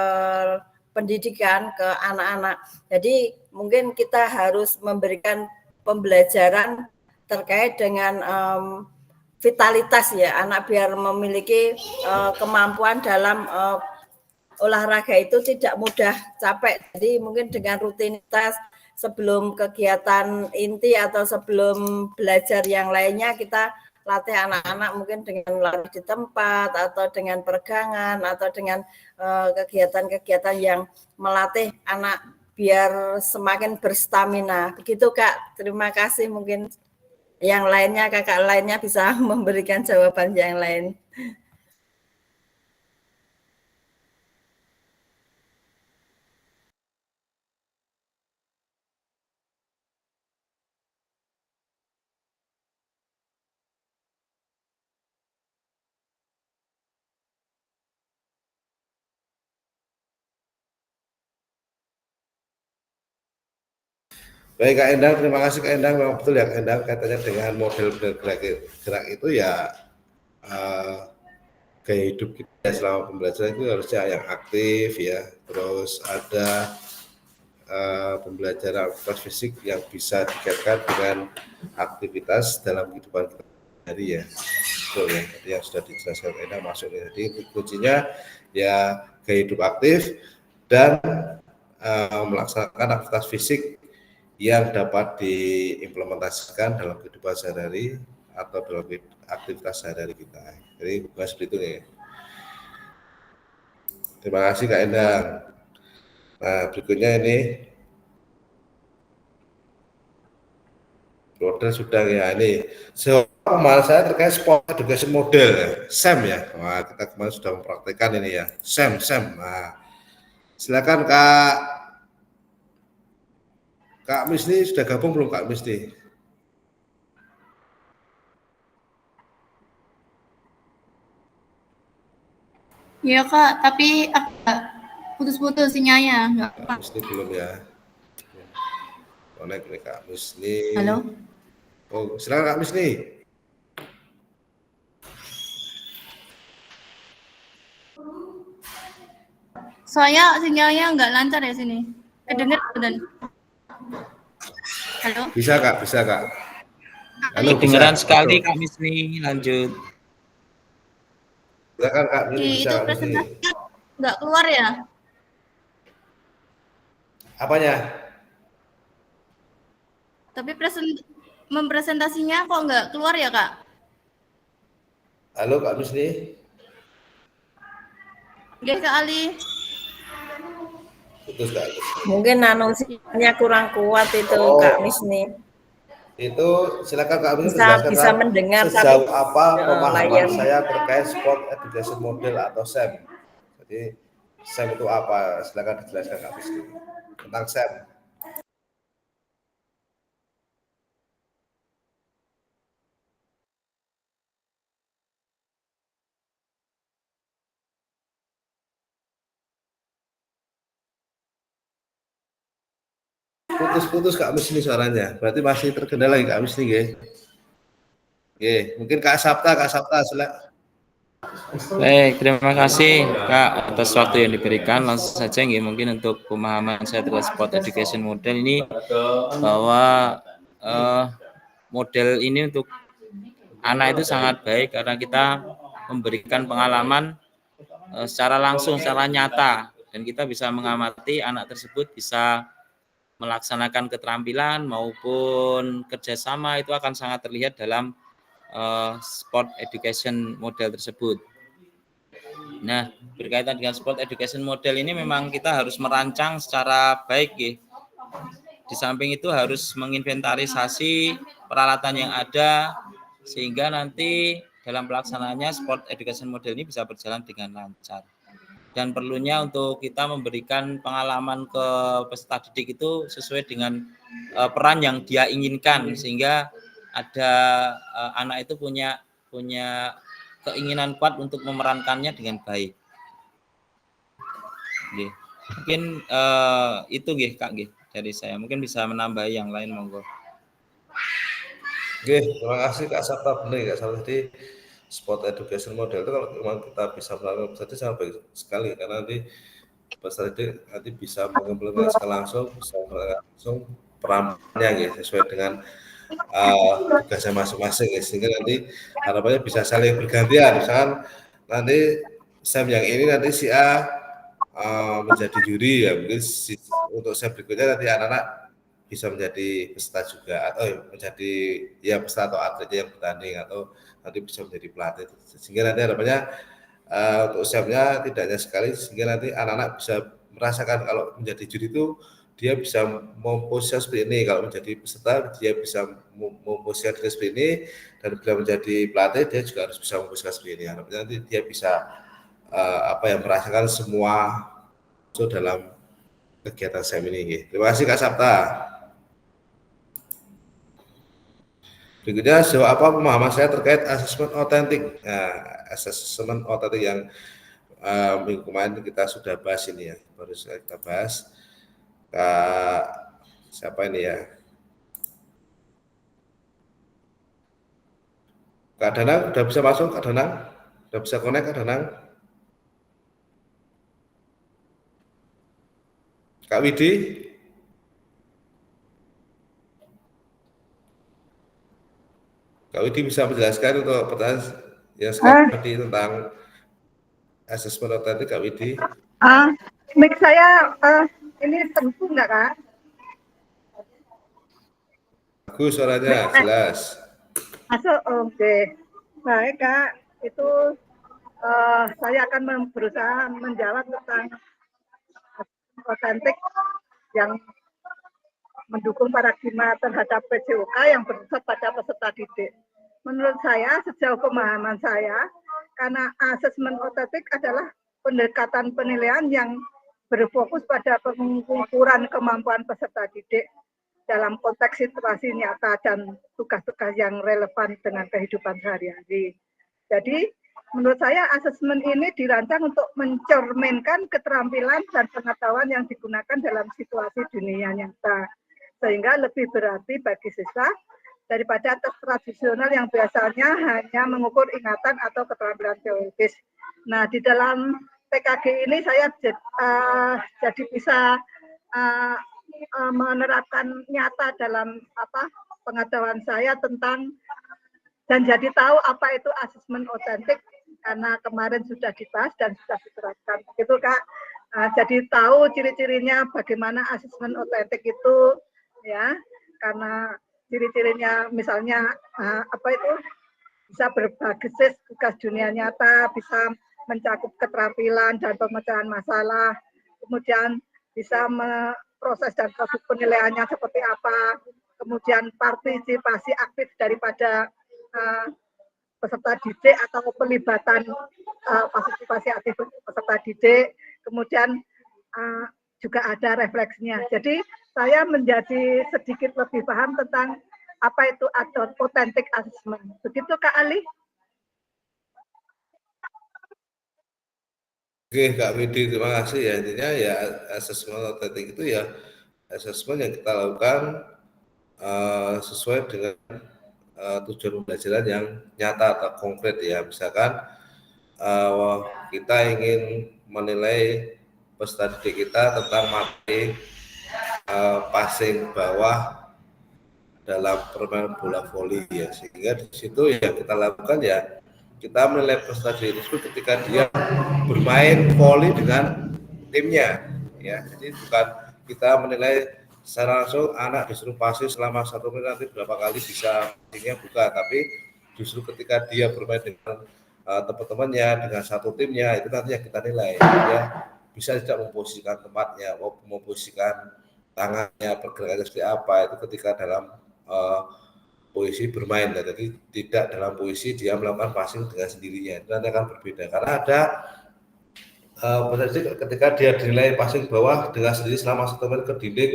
pendidikan, ke anak-anak, jadi mungkin kita harus memberikan pembelajaran terkait dengan vitalitas ya, anak biar memiliki kemampuan dalam olahraga itu tidak mudah capek. Jadi mungkin dengan rutinitas sebelum kegiatan inti atau sebelum belajar yang lainnya kita latih anak-anak mungkin dengan lari di tempat atau dengan peregangan atau dengan kegiatan-kegiatan yang melatih anak biar semakin berstamina. Begitu Kak, terima kasih. Mungkin yang lainnya kakak lainnya bisa memberikan jawaban yang lain. Baik Kak Endang, terima kasih Kak Endang. Memang betul ya Kak Endang, katanya dengan model gerak itu ya gaya hidup kita selama pembelajaran itu harusnya yang aktif ya. Terus ada pembelajaran aktivitas fisik yang bisa dikaitkan dengan aktivitas dalam kehidupan kita sehari ya. Betul ya, tadi yang sudah dijelaskan Kak Endang masuknya. Jadi kuncinya ya gaya hidup aktif dan melaksanakan aktivitas fisik yang dapat diimplementasikan dalam kehidupan sehari-hari atau dalam aktivitas sehari-hari kita. Jadi bukan seperti itu nih. Terima kasih Kak Endang. Nah berikutnya ini model sudah ya ini. Pemahaman saya terkait sport education model ya, SEM ya. Wah kita kemarin sudah mempraktekkan ini ya, SEM. Nah silakan Kak Misni sudah gabung belum Kak Misni? Iya Kak, tapi agak putus-putus sinyalnya. Kak Misni belum ya. Connect nih Kak Misni. Halo. Oh silakan Kak Misni. Soalnya sinyalnya nggak lancar ya sini. Kedengar dan. Halo. Bisa Kak, bisa Kak. Halo, Kedengeran bisa. sekali Betul. Kak Misni, lanjut. Silakan Kak, ini bisa Itu Kak Misni. presentasinya nggak keluar ya? Apanya? Tapi mempresentasinya kok nggak keluar ya Kak? Halo Kak Misni. Oke Kak Ali. Putus Kak. Mungkin sinyalnya kurang kuat itu Kak Misni. Itu silakan Kak Misni Bisa menjelaskan mendengar sejauh tapi apa pemahaman layar. saya terkait Sport Education Model atau SEM. Jadi SEM itu apa? Silakan dijelaskan Kak Misni tentang SEM. Putus-putus Kak Misni suaranya. Berarti masih terkendala lagi Kak Misni nggih. Nggih, mungkin Kak Sabta silakan. Baik, terima kasih Kak atas waktu yang diberikan. Langsung saja nggih, mungkin untuk pemahaman saya terhadap Sport Education Model ini bahwa model ini untuk anak itu sangat baik karena kita memberikan pengalaman secara langsung, secara nyata, dan kita bisa mengamati anak tersebut bisa melaksanakan keterampilan maupun kerjasama itu akan sangat terlihat dalam sport education model tersebut. Nah, berkaitan dengan sport education model ini memang kita harus merancang secara baik ya. Di samping itu harus menginventarisasi peralatan yang ada sehingga nanti dalam pelaksanaannya sport education model ini bisa berjalan dengan lancar. Dan perlunya untuk kita memberikan pengalaman ke peserta didik itu sesuai dengan peran yang dia inginkan sehingga ada anak itu punya keinginan kuat untuk memerankannya dengan baik. Oke. Mungkin itu nggih Kak nggih dari saya. Mungkin bisa menambahi yang lain monggo. Oke, terima kasih Kak Sabta. Benar Kak Sabta, tadi sport education model itu kalau memang kita bisa melakukan peserta sangat baik sekali karena nanti peserta nanti bisa mengimplementasikan langsung perannya gitu, sesuai dengan tugasnya masing-masing ya, sehingga nanti harapannya bisa saling bergantian. Misalkan nanti SEM yang ini nanti si A menjadi juri ya, mungkin untuk SEM berikutnya nanti anak-anak bisa menjadi peserta juga atau menjadi ya peserta atau atletnya yang bertanding atau nanti bisa menjadi pelatih, sehingga nanti harapannya untuk SEM-nya tidak hanya sekali, sehingga nanti anak-anak bisa merasakan kalau menjadi juri itu dia bisa memposisikan seperti ini, kalau menjadi peserta dia bisa memposisikan diri seperti ini, dan bila menjadi pelatih dia juga harus bisa memposisikan seperti ini. Harapannya nanti dia bisa merasakan semua dalam kegiatan SEM ini. Terima kasih Kak Sabta. Berikutnya, sejauh apa pemahaman saya terkait asesmen otentik. Nah, asesmen otentik yang minggu kemarin kita sudah bahas ini ya, baru kita bahas. Kak siapa ini ya? Kak Danang, udah bisa masuk Kak Danang? Udah bisa connect Kak Danang? Kak Widi? Kak Widi bisa menjelaskan untuk pertanyaan yang tadi tentang asesmen otentik, Kak Widi? Mic saya ini tentu enggak Kak? Bagus suaranya, jelas. Masuk, oke. Baik Kak, itu saya akan berusaha menjawab tentang otentik yang mendukung paradigma terhadap PJOK yang bersifat pada peserta didik. Menurut saya, sejauh pemahaman saya, karena asesmen otentik adalah pendekatan penilaian yang berfokus pada pengukuran kemampuan peserta didik dalam konteks situasi nyata dan tugas-tugas yang relevan dengan kehidupan sehari-hari. Jadi, menurut saya asesmen ini dirancang untuk mencerminkan keterampilan dan pengetahuan yang digunakan dalam situasi dunia nyata, sehingga lebih berarti bagi siswa daripada tes tradisional yang biasanya hanya mengukur ingatan atau keterampilan teoritis. Nah, di dalam PKG ini saya jadi bisa menerapkan nyata dalam pengetahuan saya tentang dan jadi tahu apa itu asesmen otentik karena kemarin sudah dibahas dan sudah diterapkan. Gitu Kak. Jadi tahu ciri-cirinya bagaimana asesmen otentik itu ya. Karena ciri-cirinya misalnya bisa berbasis tugas dunia nyata, bisa mencakup keterampilan dan pemecahan masalah, kemudian bisa proses dan produk penilaiannya seperti apa, kemudian partisipasi aktif daripada peserta didik atau pelibatan partisipasi aktif peserta didik, kemudian juga ada refleksinya. Jadi saya menjadi sedikit lebih paham tentang apa itu authentic assessment. Begitu Kak Ali? Oke Kak Widi, terima kasih ya. Intinya ya asesmen otentik itu ya asesmen yang kita lakukan sesuai dengan tujuan pembelajaran yang nyata atau konkret ya. Misalkan kita ingin menilai peserta didik kita tentang materi passing bawah dalam permainan bola voli ya, sehingga di situ ya kita lakukan ya kita menilai peserta didik tersebut ketika dia bermain voli dengan timnya ya. Jadi bukan kita menilai secara langsung anak disuruh passing selama 1 menit nanti berapa kali bisa passingnya, bukan, tapi justru ketika dia bermain dengan teman-temannya dengan satu timnya itu nanti yang kita nilai ya, bisa tidak memposisikan tempatnya, memposisikan tangannya, pergerakannya seperti apa itu ketika dalam posisi bermain ya. Jadi tidak dalam posisi dia melakukan passing dengan sendirinya, itu nanti akan berbeda karena ada ketika dia dinilai passing bawah dengan sendiri selama 1 menit ke dinding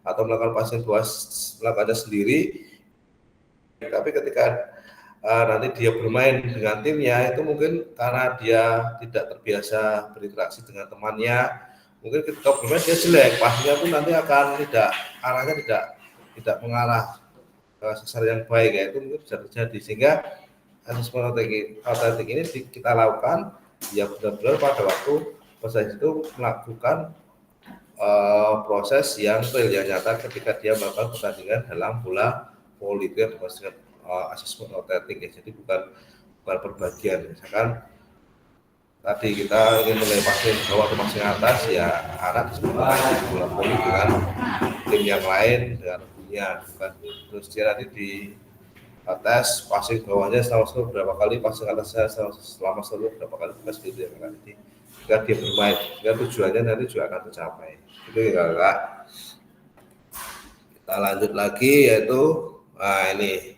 atau melakukan passing bawah melakukannya sendiri, tapi ketika nanti dia bermain dengan timnya itu mungkin karena dia tidak terbiasa berinteraksi dengan temannya, mungkin ketika bermain dia jelek, passingnya pun nanti akan arahnya tidak mengarah ke sasaran yang baik ya, itu mungkin bisa terjadi. Sehingga asesmen otentik ini kita lakukan ya benar-benar pada waktu proses itu melakukan proses yang real yang nyata ketika dia melakukan pertandingan dalam bola voli, itu yang dimaksud asesmen otentik ya. Jadi bukan perbagian. Misalkan tadi kita ingin menilai passing bawah atau passing atas ya, anak disebut bola voli dengan tim yang lain dengan punya, bukan terus dia nanti di tes passing bawahnya selama berapa kali, passing atasnya selama berapa kali, pas gitu ya kan. Nanti ketika dia bermain, dan tujuannya nanti juga akan tercapai. Itu ya Kak. Kita lanjut lagi yaitu ini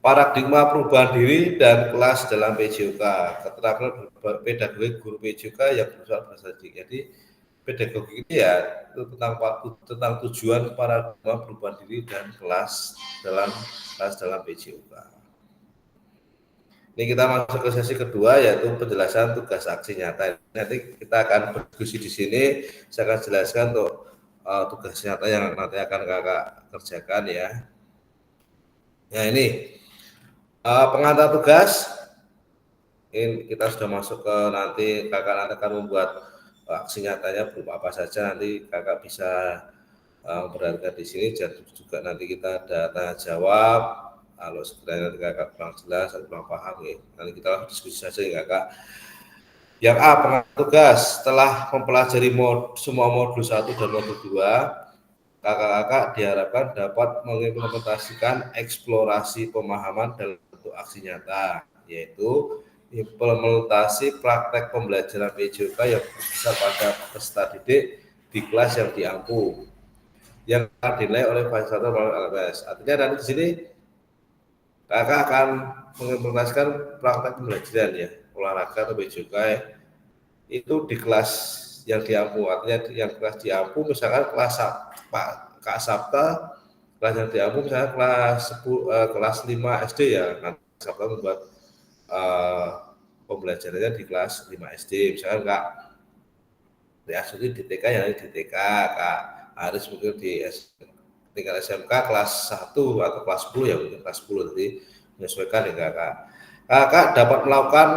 paradigma perubahan diri dan kelas dalam PJOK, keterampilan pedagogi guru PJOK yang berusaha bahasa didik. Jadi pedagogi ini ya itu tentang tujuan paradigma perubahan diri dan kelas dalam PJOK. Ini kita masuk ke sesi kedua yaitu penjelasan tugas aksi nyata. Nanti kita akan berdiskusi di sini. Saya akan jelaskan untuk tugas nyata yang nanti akan Kakak kerjakan ya. Nah ini pengantar tugas. Ini kita sudah masuk ke nanti Kakak nanti akan membuat aksi nyatanya berupa apa saja, nanti Kakak bisa memperhatikan di sini. Dan juga nanti kita ada tanya jawab. Kalau sekiranya nanti Kakak kurang jelas atau kurang paham ya, nanti kita diskusi saja ya Kakak. Yang A, pengantar tugas. Setelah mempelajari semua modul 1 dan modul 2, Kakak-kakak diharapkan dapat mengimplementasikan eksplorasi pemahaman dalam bentuk aksi nyata, yaitu implementasi praktek pembelajaran PJOK yang besar pada peserta didik di kelas yang diampu, yang akan dinilai oleh fasilitator melalui LMS. Artinya nanti di sini Kakak akan mengimplementasikan praktek pembelajaran ya olahraga atau PJOK itu di kelas yang diampu. Artinya yang kelas diampu misalkan kelas Kak Sabta, kelas yang diampu misalnya kelas 5 SD ya, nanti Sabta membuat pembelajarannya di kelas 5 SD. Misalkan Kak Asuti di TK yang di TK, Kak Aris mungkin di tingkat SMK kelas 1 atau kelas 10 ya, mungkin kelas 10 nanti menyesuaikan ya Kakak. Kakak dapat melakukan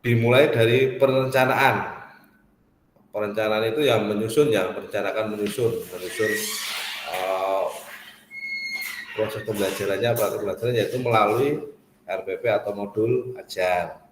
dimulai dari perencanaan. Perencanaan itu yang menyusun, yang merencanakan menyusun proses pembelajarannya, praktik pembelajarannya yaitu melalui RPP atau modul ajar.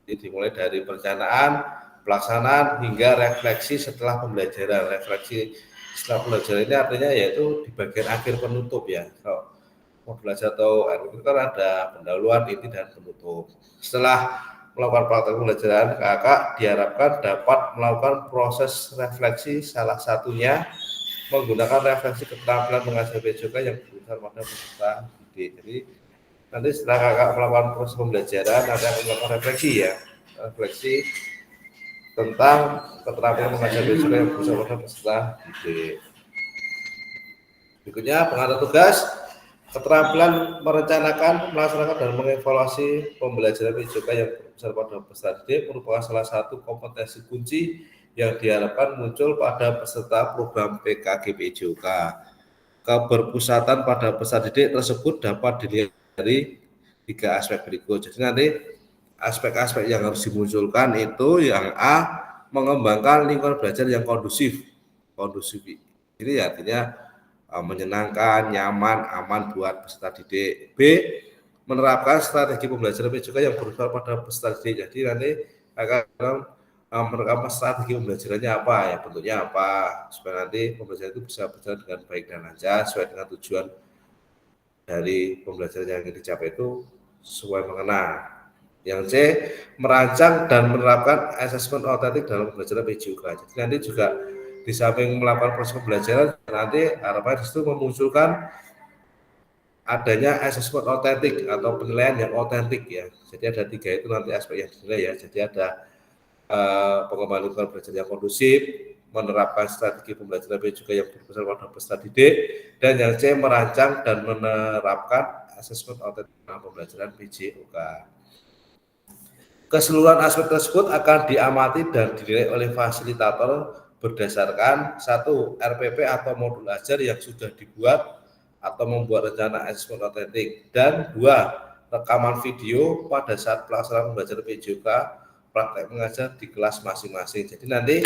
Jadi dimulai dari perencanaan, pelaksanaan hingga refleksi setelah pembelajaran. Refleksi setelah pembelajaran ini artinya yaitu di bagian akhir penutup ya. Kalau modul ajar atau RPP kan ada pendahuluan, inti dan penutup. Setelah melakukan praktek pembelajaran, kakak diharapkan dapat melakukan proses refleksi, salah satunya menggunakan refleksi keterampilan mengajar PJOK yang berusaha pada peserta didik. Jadi nanti setelah kakak melakukan proses pembelajaran, ada yang melakukan refleksi ya, refleksi tentang keterampilan mengajar PJOK yang berusaha pada peserta didik. Berikutnya pengantar tugas. Keterampilan merencanakan, melaksanakan, dan mengevaluasi pembelajaran PJOK yang berbesar pada peserta didik merupakan salah satu kompetensi kunci yang diharapkan muncul pada peserta program PKG PJOK. Keberpusatan pada peserta didik tersebut dapat dilihat dari 3 aspek berikut. Jadi nanti aspek-aspek yang harus dimunculkan itu yang A, mengembangkan lingkungan belajar yang kondusif. Ini artinya menyenangkan, nyaman, aman buat peserta didik. B, menerapkan strategi pembelajaran PJOK yang berusaha pada peserta didik. Jadi nanti akan menerapkan strategi pembelajarannya apa ya, bentuknya apa, supaya nanti pembelajaran itu bisa berjalan dengan baik dan lancar sesuai dengan tujuan dari pembelajaran yang ingin dicapai itu sesuai mengena. Yang C, merancang dan menerapkan asesmen otentik dalam pembelajaran PJOK. Jadi nanti juga di samping melakukan proses pembelajaran, nanti harapan itu memunculkan adanya asesmen otentik atau penilaian yang otentik ya. Jadi ada 3 itu nanti aspek yang dinilai ya. Jadi ada pengembangan lingkungan belajar yang kondusif, menerapkan strategi pembelajaran PJOK yang berbesar pada peserta didik, dan yang C, merancang dan menerapkan asesmen otentik dalam pembelajaran PJOK. Keseluruhan aspek tersebut akan diamati dan dinilai oleh fasilitator berdasarkan 1. RPP atau modul ajar yang sudah dibuat atau membuat rencana asesmen otentik, dan 2. Rekaman video pada saat pelaksanaan pembelajaran PJOK praktek mengajar di kelas masing-masing. Jadi nanti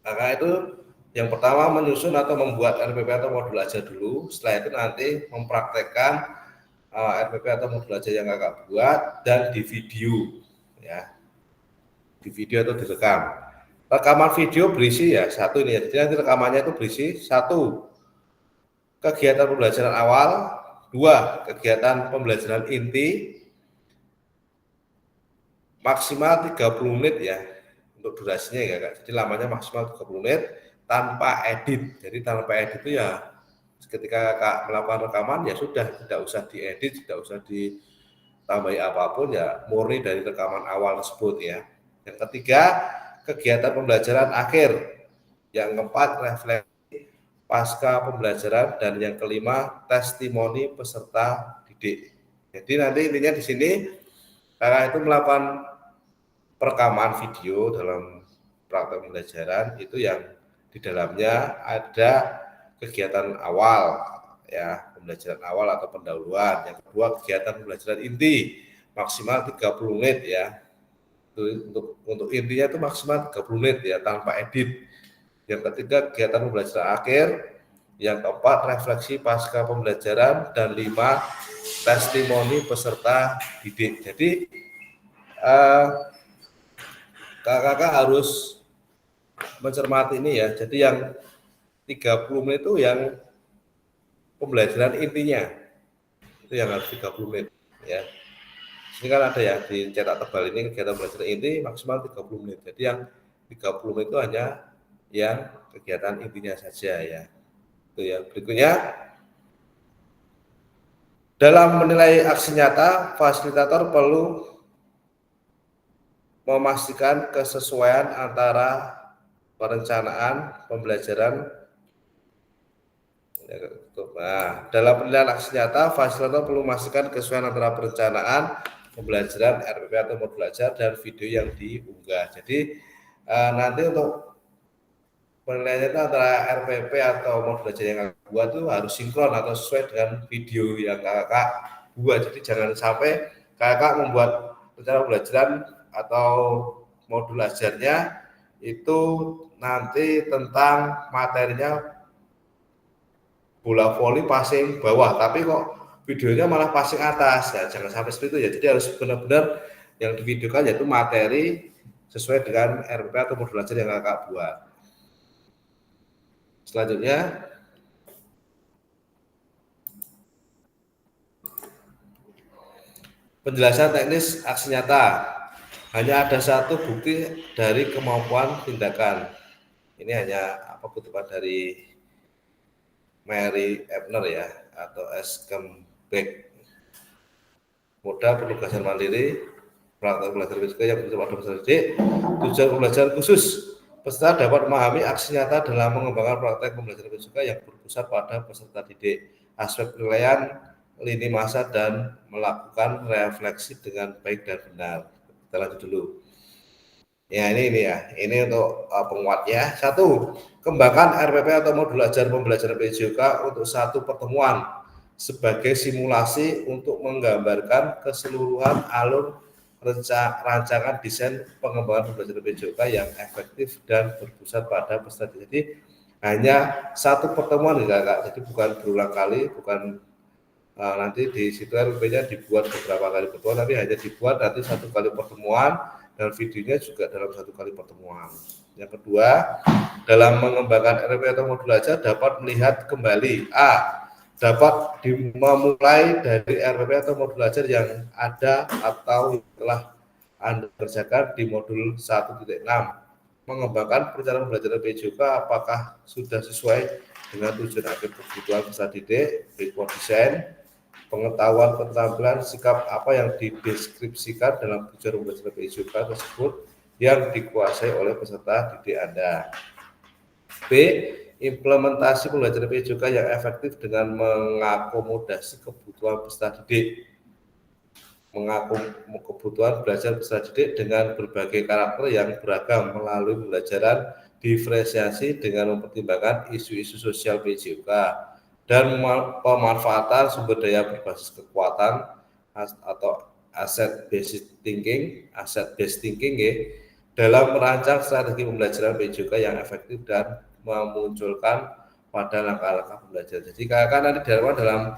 kakak itu yang pertama menyusun atau membuat RPP atau modul ajar dulu, setelah itu nanti mempraktekkan RPP atau modul ajar yang kakak buat dan di video ya. Di video atau direkam. Rekaman video berisi ya 1 ini ya. Jadi nanti rekamannya itu berisi 1. Kegiatan pembelajaran awal, 2. Kegiatan pembelajaran inti maksimal 30 menit ya untuk durasinya ya Kak. Jadi lamanya maksimal 30 menit tanpa edit. Jadi tanpa edit itu ya ketika Kak melakukan rekaman ya sudah, tidak usah diedit, tidak usah ditambahi apapun ya, murni dari rekaman awal tersebut ya. Yang ketiga, kegiatan pembelajaran akhir. Yang keempat, refleksi pasca pembelajaran, dan yang kelima, testimoni peserta didik. Jadi nanti intinya di sini kakak itu melakukan perekaman video dalam praktek pembelajaran itu yang di dalamnya ada kegiatan awal ya, pembelajaran awal atau pendahuluan. Yang kedua, kegiatan pembelajaran inti maksimal 30 menit ya. Untuk intinya itu maksimal 30 menit ya tanpa edit. Yang ketiga, kegiatan pembelajaran akhir. Yang keempat, refleksi pasca pembelajaran, dan 5, testimoni peserta didik. Jadi kakak harus mencermati ini ya. Jadi yang 30 menit itu yang pembelajaran intinya. Itu yang harus 30 menit ya. Ini kan ada ya di cetak tebal ini kegiatan pembelajaran inti maksimal 30 menit. Jadi yang 30 menit itu hanya yang kegiatan intinya saja ya. Itu ya. Berikutnya, dalam menilai aksi nyata, fasilitator perlu memastikan kesesuaian antara perencanaan pembelajaran. Nah, dalam penilaian aksi nyata, fasilitator perlu memastikan kesesuaian antara perencanaan pembelajaran RPP atau modul ajar dan video yang diunggah. Jadi nanti untuk penilaiannya itu antara RPP atau modul ajar yang kakak buat itu harus sinkron atau sesuai dengan video yang kakak buat. Jadi jangan sampai kakak membuat rencana pembelajaran atau modul ajarnya itu nanti tentang materinya bola voli passing bawah, tapi kok videonya malah passing atas, ya jangan sampai seperti itu ya. Jadi harus benar-benar yang divideokan yaitu materi sesuai dengan RPP atau modul ajar yang kakak buat. Selanjutnya penjelasan teknis aksi nyata. Hanya ada satu bukti dari kemampuan tindakan. Ini hanya kutipan dari Mary Ebner ya, atau S. Kembeck. Modal penugasan mandiri, praktek belajar fisika yang bertujuan pada peserta didik, tujuan pembelajaran khusus. Peserta dapat memahami aksi nyata dalam mengembangkan praktek pembelajaran fisika yang berpusat pada peserta didik, aspek penilaian lini masa dan melakukan refleksi dengan baik dan benar. Kita lanjut dulu. Ya ini untuk penguatnya. 1. Kembangkan RPP atau modul ajar pembelajaran PJOK untuk satu pertemuan sebagai simulasi untuk menggambarkan keseluruhan alur rancangan desain pengembangan pembelajaran PJOK yang efektif dan berpusat pada peserta. Jadi hanya satu pertemuan ya Kak. Jadi bukan berulang kali, bukan nanti di situ RPP-nya dibuat beberapa kali pertemuan, tapi hanya dibuat nanti satu kali pertemuan dan videonya juga dalam satu kali pertemuan. Yang kedua, dalam mengembangkan RPP atau modul ajar dapat melihat kembali dapat dimulai dari RPP atau modul ajar yang ada atau telah Anda kerjakan di modul 1.6. Mengembangkan perencanaan pembelajaran PJOK apakah sudah sesuai dengan tujuan akhir kebutuhan peserta didik, report design, pengetahuan keterampilan sikap apa yang dideskripsikan dalam tujuan pembelajaran PJOK tersebut yang dikuasai oleh peserta didik Anda. B. Implementasi pembelajaran PJOK yang efektif dengan mengakomodasi kebutuhan peserta didik. Kebutuhan belajar peserta didik dengan berbagai karakter yang beragam melalui pembelajaran diferensiasi dengan mempertimbangkan isu-isu sosial PJOK dan pemanfaatan sumber daya berbasis kekuatan atau asset based thinking dalam merancang strategi pembelajaran PJOK yang efektif dan memunculkan pada langkah-langkah pembelajaran. Jadi kan nanti dalam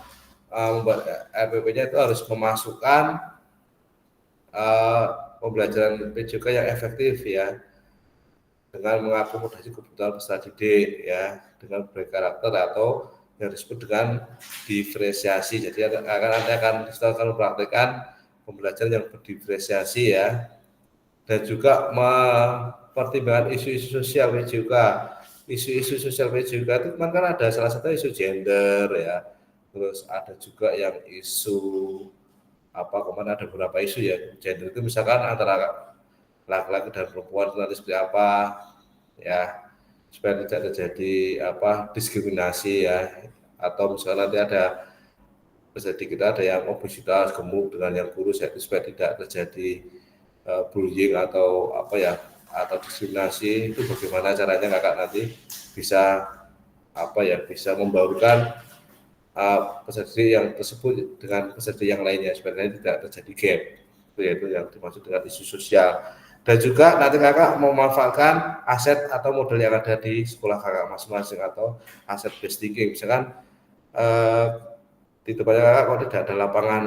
membuat RPP-nya itu harus memasukkan pembelajaran PJOK yang efektif ya, dengan mengakomodasi kebutuhan peserta didik ya, dengan berbagai karakter atau yang disebut dengan diferensiasi. Jadi nanti akan mempraktikkan pembelajaran yang berdiferensiasi ya, dan juga mempertimbangkan isu-isu sosial PJOK. Isu-isu sosial PJOK itu kan ada salah satu isu gender ya, terus ada juga yang isu kemana ada beberapa isu ya. Gender itu misalkan antara laki-laki dan perempuan itu nanti seperti apa ya, supaya tidak terjadi diskriminasi ya, atau misalnya nanti ada kita ada yang obesitas gemuk dengan yang kurus ya, supaya tidak terjadi bullying atau atau diskriminasi. Itu bagaimana caranya Kakak nanti bisa bisa membaurkan peserta yang tersebut dengan peserta yang lainnya supaya tidak terjadi gap, yaitu yang dimaksud dengan isu sosial. Dan juga nanti Kakak memanfaatkan aset atau model yang ada di sekolah Kakak masing-masing atau aset based thinking. Misalkan di tempatnya Kakak kalau tidak ada lapangan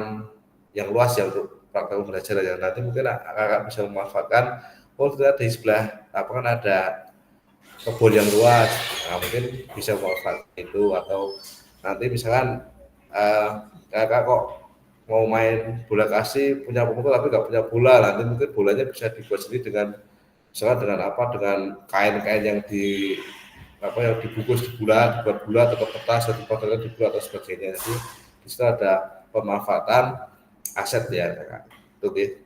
yang luas ya untuk praktek pembelajaran, yang nanti mungkin Kakak bisa memanfaatkan ternyata di sebelah lapangan ada kebun yang luas, mungkin bisa memanfaatkan itu. Atau nanti misalkan Kakak kok mau main bola kasih punya pemukul tapi nggak punya bola, nanti mungkin bolanya bisa dibuat sendiri dengan misalkan dengan kain-kain yang yang dibungkus di bola, dibuat bola atau kertas atau dipotongkan di bola atau sebagainya. Jadi di situ ada pemanfaatan aset ya Kakak. Oke.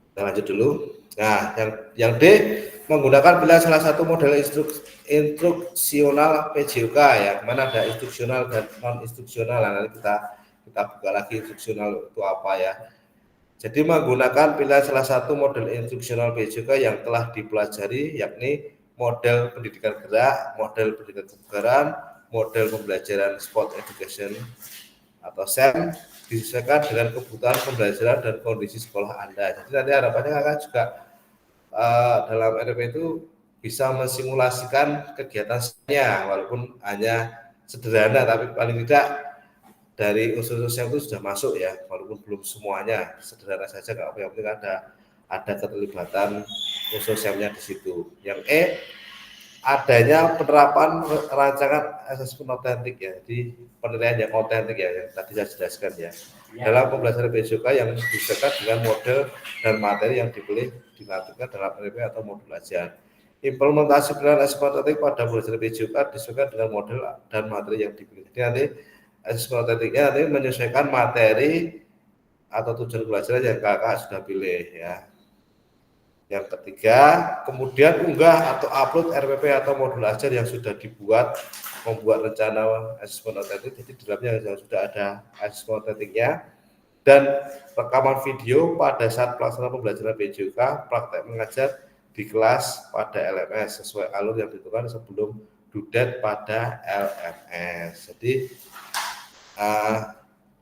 Kita lanjut dulu. Nah, yang D, menggunakan pilihan salah satu model instruksional PJOK ya. Mana ada instruksional dan non instruksional. Nah, nanti kita buka lagi instruksional itu apa ya. Jadi menggunakan pilihan salah satu model instruksional PJOK yang telah dipelajari, yakni model pendidikan gerak, model pendidikan kebugaran, model pembelajaran sport education, atau SEM disesuaikan dengan kebutuhan pembelajaran dan kondisi sekolah Anda. Jadi nanti harapannya kakak juga dalam RP itu bisa mensimulasikan kegiatannya walaupun hanya sederhana, tapi paling tidak dari unsur-unsur itu sudah masuk ya, walaupun belum semuanya, sederhana saja nggak apa, yang penting ada keterlibatan unsur SEM-nya di situ. Yang adanya penerapan rancangan asesmen otentik ya, jadi penilaian yang otentik ya, yang tadi saya jelaskan ya. Dalam pembelajaran BSOK yang disediakan dengan model dan materi yang dipilih dilakukan dalam RP atau modul belajar. Implementasi penilaian asesmen otentik pada pembelajaran BSOK disesuaikan dengan model dan materi yang dipilih. Jadi nanti asesmen otentiknya nanti menyesuaikan materi atau tujuan pelajaran yang kakak sudah pilih ya. Yang ketiga, kemudian unggah atau upload RPP atau modul ajar yang sudah dibuat, membuat rencana asesmen otentik, jadi di dalamnya sudah ada asesmen otentiknya, dan rekaman video pada saat pelaksanaan pembelajaran BJK, praktek mengajar di kelas pada LMS sesuai alur yang ditentukan sebelum dudet pada LMS. Jadi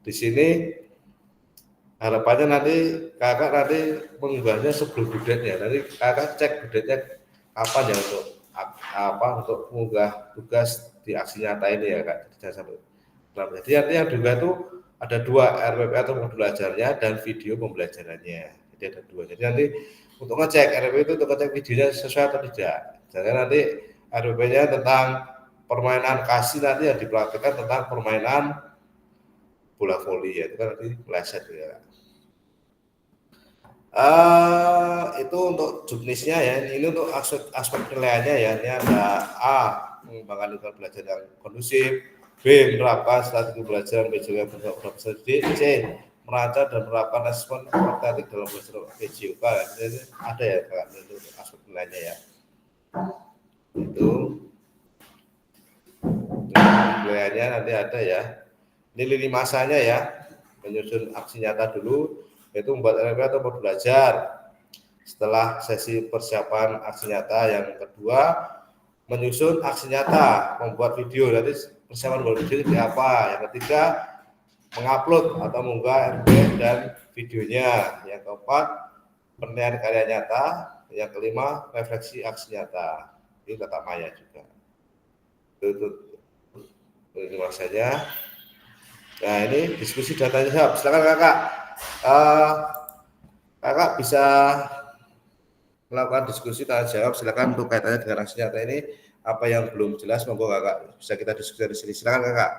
di sini harapannya nanti kakak nanti mengunggahnya sebelum dudetnya. Nanti kakak cek dudetnya kapan ya untuk mengunggah tugas di aksi nyata ini ya kak. Jangan sampai. Jadi artinya juga itu ada 2 RPP atau modul belajarnya dan video pembelajarannya. Jadi ada 2. Jadi nanti untuk ngecek RPP itu untuk ngecek videonya sesuai atau tidak. Jangan nanti RPP-nya tentang permainan kasih nanti yang dipraktikkan tentang permainan bola voli ya, itu kan nanti meleset ya. Itu untuk juknisnya ya. Ini untuk aspek penilaiannya ya. Ini ada A, mengembangkan lingkungan belajar yang kondusif. B, menerapkan strategi belajar BJK yang berbasis. D, C, merancang dan menerapkan asesmen otentik dalam belajar BJK. Ini ada ya Kak, untuk aspek penilaiannya ya. Itu penilaiannya nanti ada ya. Ini lini masanya ya. Menyusun aksi nyata dulu, yaitu membuat RPP atau modul belajar. Setelah sesi persiapan aksi nyata, yang kedua menyusun aksi nyata, membuat video. Nanti persiapan membuat video itu apa? Yang ketiga mengupload atau mengunggah RPP dan videonya. Yang keempat penilaian karya nyata. Yang kelima refleksi aksi nyata. Ini kata Maya juga. Ini masanya. Nah ini diskusi dan tanya jawab. Silakan kakak. Kakak bisa melakukan diskusi tanya jawab, silakan untuk kaitannya dengan aksi nyata ini apa yang belum jelas, monggo kakak bisa kita diskusi di sini. Silakan kakak.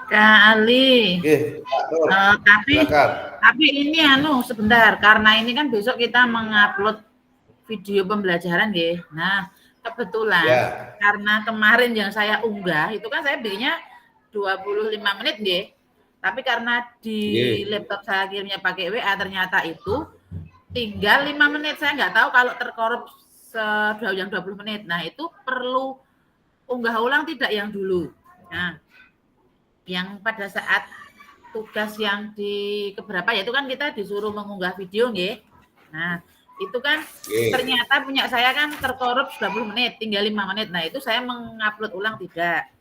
Kak Ali. Tapi ini sebentar, karena ini kan besok kita mengupload video pembelajaran ya. Nah, kebetulan karena kemarin yang saya unggah itu kan saya bikinnya 25 menit ya. Tapi karena di laptop saya kirimnya pakai WA, ternyata itu tinggal 5 menit. Saya nggak tahu kalau terkorup yang 20 menit. Nah, itu perlu unggah ulang tidak yang dulu. Nah, yang pada saat tugas yang di keberapa ya itu kan kita disuruh mengunggah video nggih. Nah, itu kan ternyata punya saya kan terkorup 20 menit, tinggal 5 menit. Nah, itu saya mengupload ulang tidak.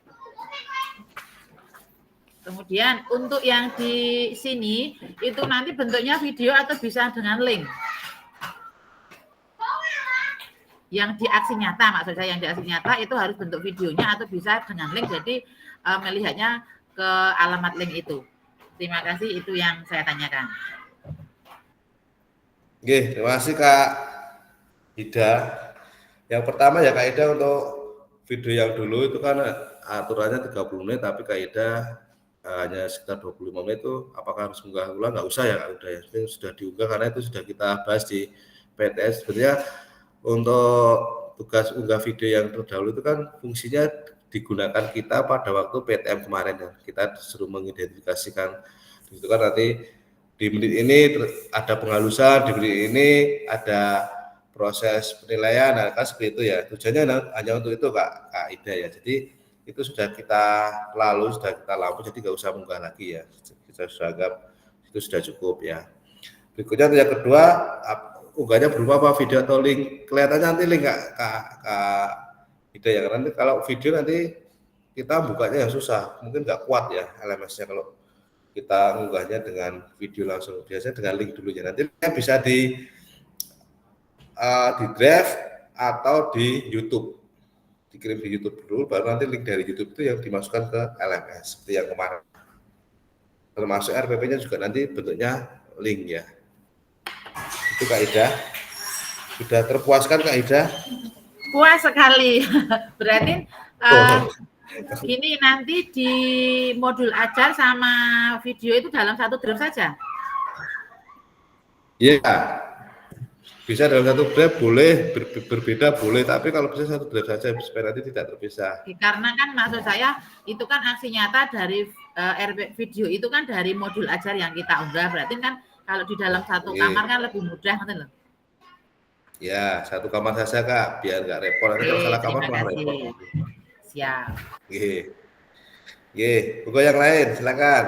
Kemudian untuk yang di sini itu nanti bentuknya video atau bisa dengan link. Yang di aksi nyata, maksud saya yang di aksi nyata itu harus bentuk videonya atau bisa dengan link. Jadi melihatnya ke alamat link itu. Terima kasih, itu yang saya tanyakan. Oke, terima kasih Kak Ida. Yang pertama ya Kak Ida, untuk video yang dulu itu kan aturannya 30 menit, tapi Kak Ida hanya sekitar 25 menit itu apakah harus mengunggah ulang? Nggak usah ya Kak Ida ya, ini sudah diunggah karena itu sudah kita bahas di PTS. Sebenarnya untuk tugas unggah video yang terdahulu itu kan fungsinya digunakan kita pada waktu PTM kemarin ya. Kita disuruh mengidentifikasikan itu kan nanti di menit ini ada penghalusan, di menit ini ada proses penilaian, nah kan seperti itu ya. Tujuannya hanya untuk itu Kak Ida ya. Jadi itu sudah kita sudah kita lampu, jadi nggak usah mengunggah lagi ya. Kita sudah anggap itu sudah cukup ya. Berikutnya yang kedua, unggahnya berupa apa, video atau link? Kelihatannya nanti link Kak Hidayah. Nanti kalau video nanti kita bukanya yang susah, mungkin nggak kuat ya LMS-nya kalau kita unggahnya dengan video langsung. Biasanya dengan link dulu ya. Nanti bisa di Drive atau di YouTube, dikirim di YouTube dulu, baru nanti link dari YouTube itu yang dimasukkan ke LMS seperti yang kemarin. Termasuk RPP-nya juga nanti bentuknya link ya. Itu Kak Ida. Sudah terpuaskan Kak Ida? Puas sekali. Berarti ini nanti di modul ajar sama video itu dalam satu drive saja? Iya. Bisa dalam satu drive, boleh berbeda boleh, tapi kalau bisa satu drive saja supaya nanti tidak terpisah. Karena kan maksud saya itu kan aksi nyata dari RP video itu kan dari modul ajar yang kita unggah, berarti kan kalau di dalam satu kamar kan lebih mudah kan loh. Ya, satu kamar saja Kak, biar nggak repot. Nanti kalau salah kamar malah repot. Siap. Buku yang lain, silakan.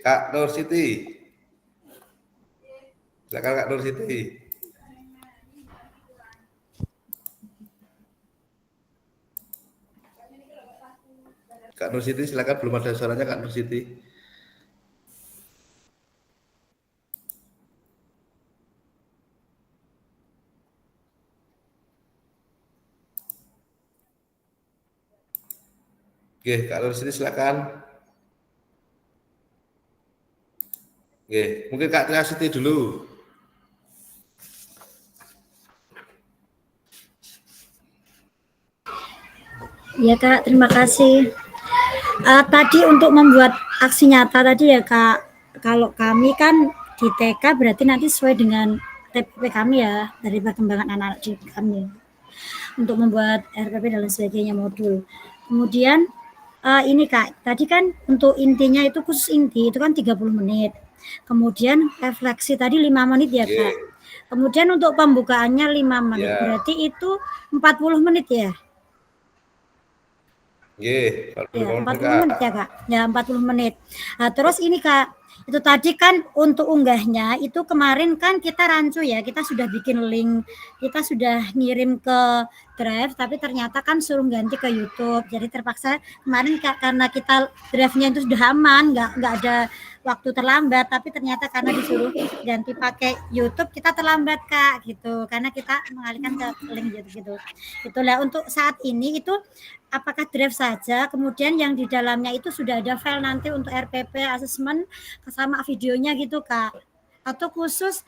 Kak Nur Siti. Silakan Kak Nur Siti. Kak Nur Siti, silakan, belum ada suaranya Kak Nur Siti. Kak Nur Siti silakan. Mungkin Kak Tria Siti dulu. Ya Kak, terima kasih. Tadi untuk membuat aksi nyata tadi ya Kak, kalau kami kan di TK berarti nanti sesuai dengan TPP kami ya, dari perkembangan anak-anak di kami untuk membuat RPP dan lain sebagainya modul. Kemudian ini Kak, tadi kan untuk intinya itu khusus inti itu kan 30 menit. Kemudian refleksi tadi 5 menit ya Kak. Kemudian untuk pembukaannya 5 menit, berarti itu 40 menit ya. 40 menit ya Kak. Ya 40 menit. Nah, terus ini Kak, itu tadi kan untuk unggahnya itu kemarin kan kita rancu ya, kita sudah bikin link, kita sudah ngirim ke Drive, tapi ternyata kan suruh ganti ke YouTube. Jadi terpaksa kemarin karena kita Drive-nya itu sudah aman, nggak ada waktu terlambat, tapi ternyata karena disuruh ganti pakai YouTube kita terlambat Kak gitu, karena kita mengalihkan ke link gitu. Itulah untuk saat ini itu apakah Drive saja, kemudian yang di dalamnya itu sudah ada file nanti untuk RPP assessment sama videonya gitu Kak, atau khusus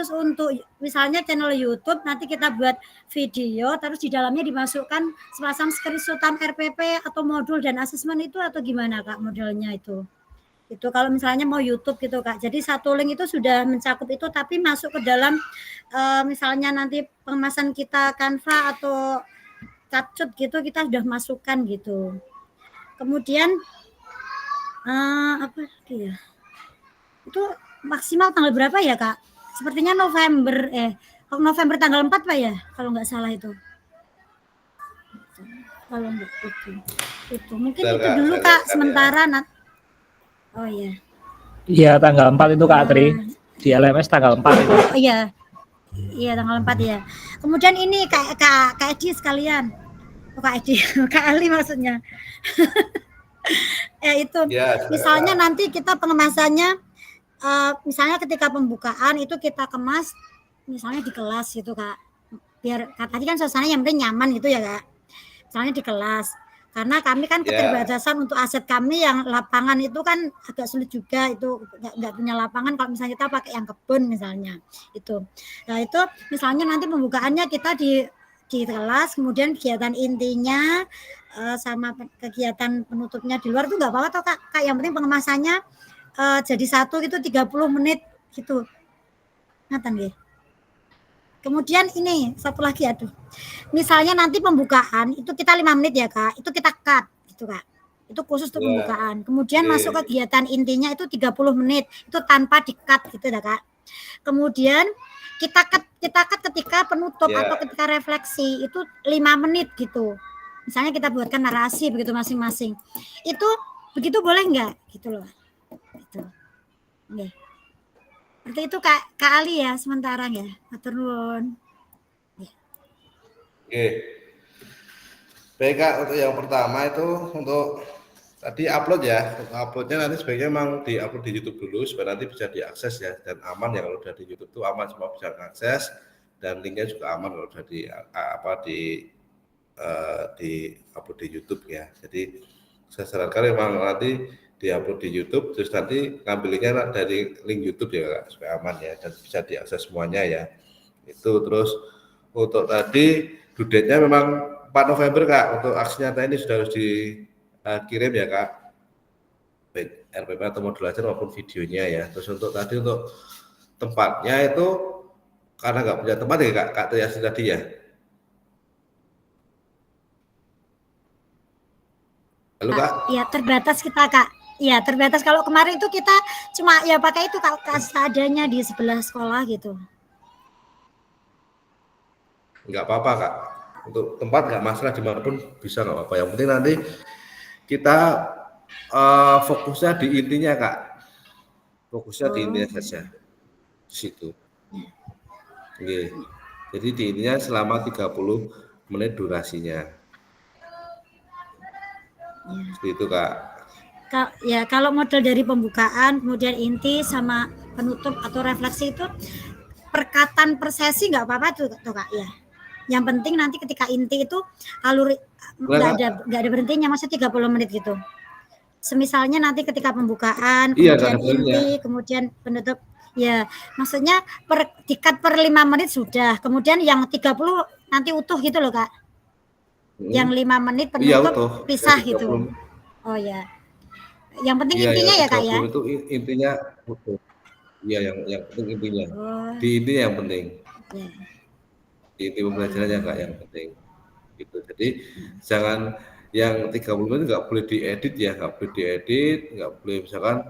untuk misalnya channel YouTube nanti kita buat video terus di dalamnya dimasukkan sepasang screenshotan RPP atau modul dan assessment itu, atau gimana Kak modelnya itu kalau misalnya mau YouTube gitu Kak. Jadi satu link itu sudah mencakup itu, tapi masuk ke dalam misalnya nanti pengemasan kita Canva atau CapCut gitu kita sudah masukkan gitu. Kemudian apa lagi ya? Itu maksimal tanggal berapa ya Kak? Sepertinya November tanggal 4 Pak ya, kalau nggak salah itu. Kalau enggak itu mungkin itu dulu Kak sementara. Oh iya. Iya, tanggal 4 itu Kak Tri. Di LMS tanggal 4 itu. Oh iya. Iya, tanggal 4 ya. Kemudian ini Kak Edi sekalian. Kak Edi, Kak Ali maksudnya. Itu misalnya nanti kita pengemasannya misalnya ketika pembukaan itu kita kemas misalnya di kelas gitu Kak. Biar tadi kan suasananya yang penting nyaman gitu ya Kak. Misalnya di kelas. Karena kami kan keterbatasan untuk aset kami yang lapangan itu kan agak sulit juga, itu nggak punya lapangan kalau misalnya kita pakai yang kebun misalnya itu. Nah itu misalnya nanti pembukaannya kita di kelas, kemudian kegiatan intinya sama kegiatan penutupnya di luar itu nggak apa-apa toh Kak. Yang penting pengemasannya jadi satu itu 30 menit gitu. Ngatan nggih. Kemudian ini satu lagi misalnya nanti pembukaan itu kita 5 menit ya Kak, itu kita cut gitu Kak, itu khusus untuk pembukaan. Kemudian masuk kegiatan intinya itu 30 menit, itu tanpa di-cut gitu ya Kak. Kemudian kita cut ketika penutup atau ketika refleksi itu 5 menit gitu. Misalnya kita buatkan narasi begitu masing-masing. Itu begitu boleh nggak gitu loh. Gitu. Okay. Seperti itu Kak Ali ya sementara ya. Matur nuwun. Oke. Baik Kak, untuk yang pertama itu untuk tadi upload ya. Untuk uploadnya nanti sebaiknya memang di-upload di YouTube dulu supaya nanti bisa diakses ya, dan aman ya. Kalau udah di YouTube tuh aman, semua bisa diakses, dan linknya juga aman kalau udah di upload di YouTube ya. Jadi saya sarankan memang nanti di-upload di YouTube, terus nanti ngambilnya dari link YouTube ya Kak, supaya aman ya dan bisa diakses semuanya ya. Itu terus untuk tadi due date-nya memang 4 November Kak, untuk aksi nyata ini sudah harus dikirim ya Kak, baik RPP atau modul ajar maupun videonya ya. Terus untuk tadi untuk tempatnya itu karena nggak punya tempat ya Kak Triasi tadi ya. Halo Kak? Ya terbatas kita Kak. Ya terbatas, kalau kemarin itu kita cuma ya pakai itu Kak seadanya di sebelah sekolah gitu. Nggak apa-apa Kak. Untuk tempat nggak masalah, dimanapun bisa, nggak apa-apa. Yang penting nanti kita fokusnya di intinya Kak. Fokusnya di intinya saja. Di situ. Oke. Jadi di intinya selama 30 menit durasinya. Seperti itu Kak. Ya kalau model dari pembukaan, kemudian inti sama penutup atau refleksi itu perkataan per sesi nggak apa-apa tuh Kak ya. Yang penting nanti ketika inti itu alur nggak ada berhentinya, maksudnya 30 menit gitu. Semisalnya nanti ketika pembukaan, kemudian inti, kemudian penutup, ya maksudnya dikat per 5 menit sudah. Kemudian yang 30 nanti utuh gitu loh Kak. Yang 5 menit penutup pisah gitu. Oh ya. Yang penting intinya ya Kak ya. Itu intinya utuh. Iya, yang penting intinya. Di intinya yang penting. Ya. Inti pembelajarannya Kak yang penting gitu. Jadi jangan yang 30 menit nggak boleh diedit ya, nggak boleh misalkan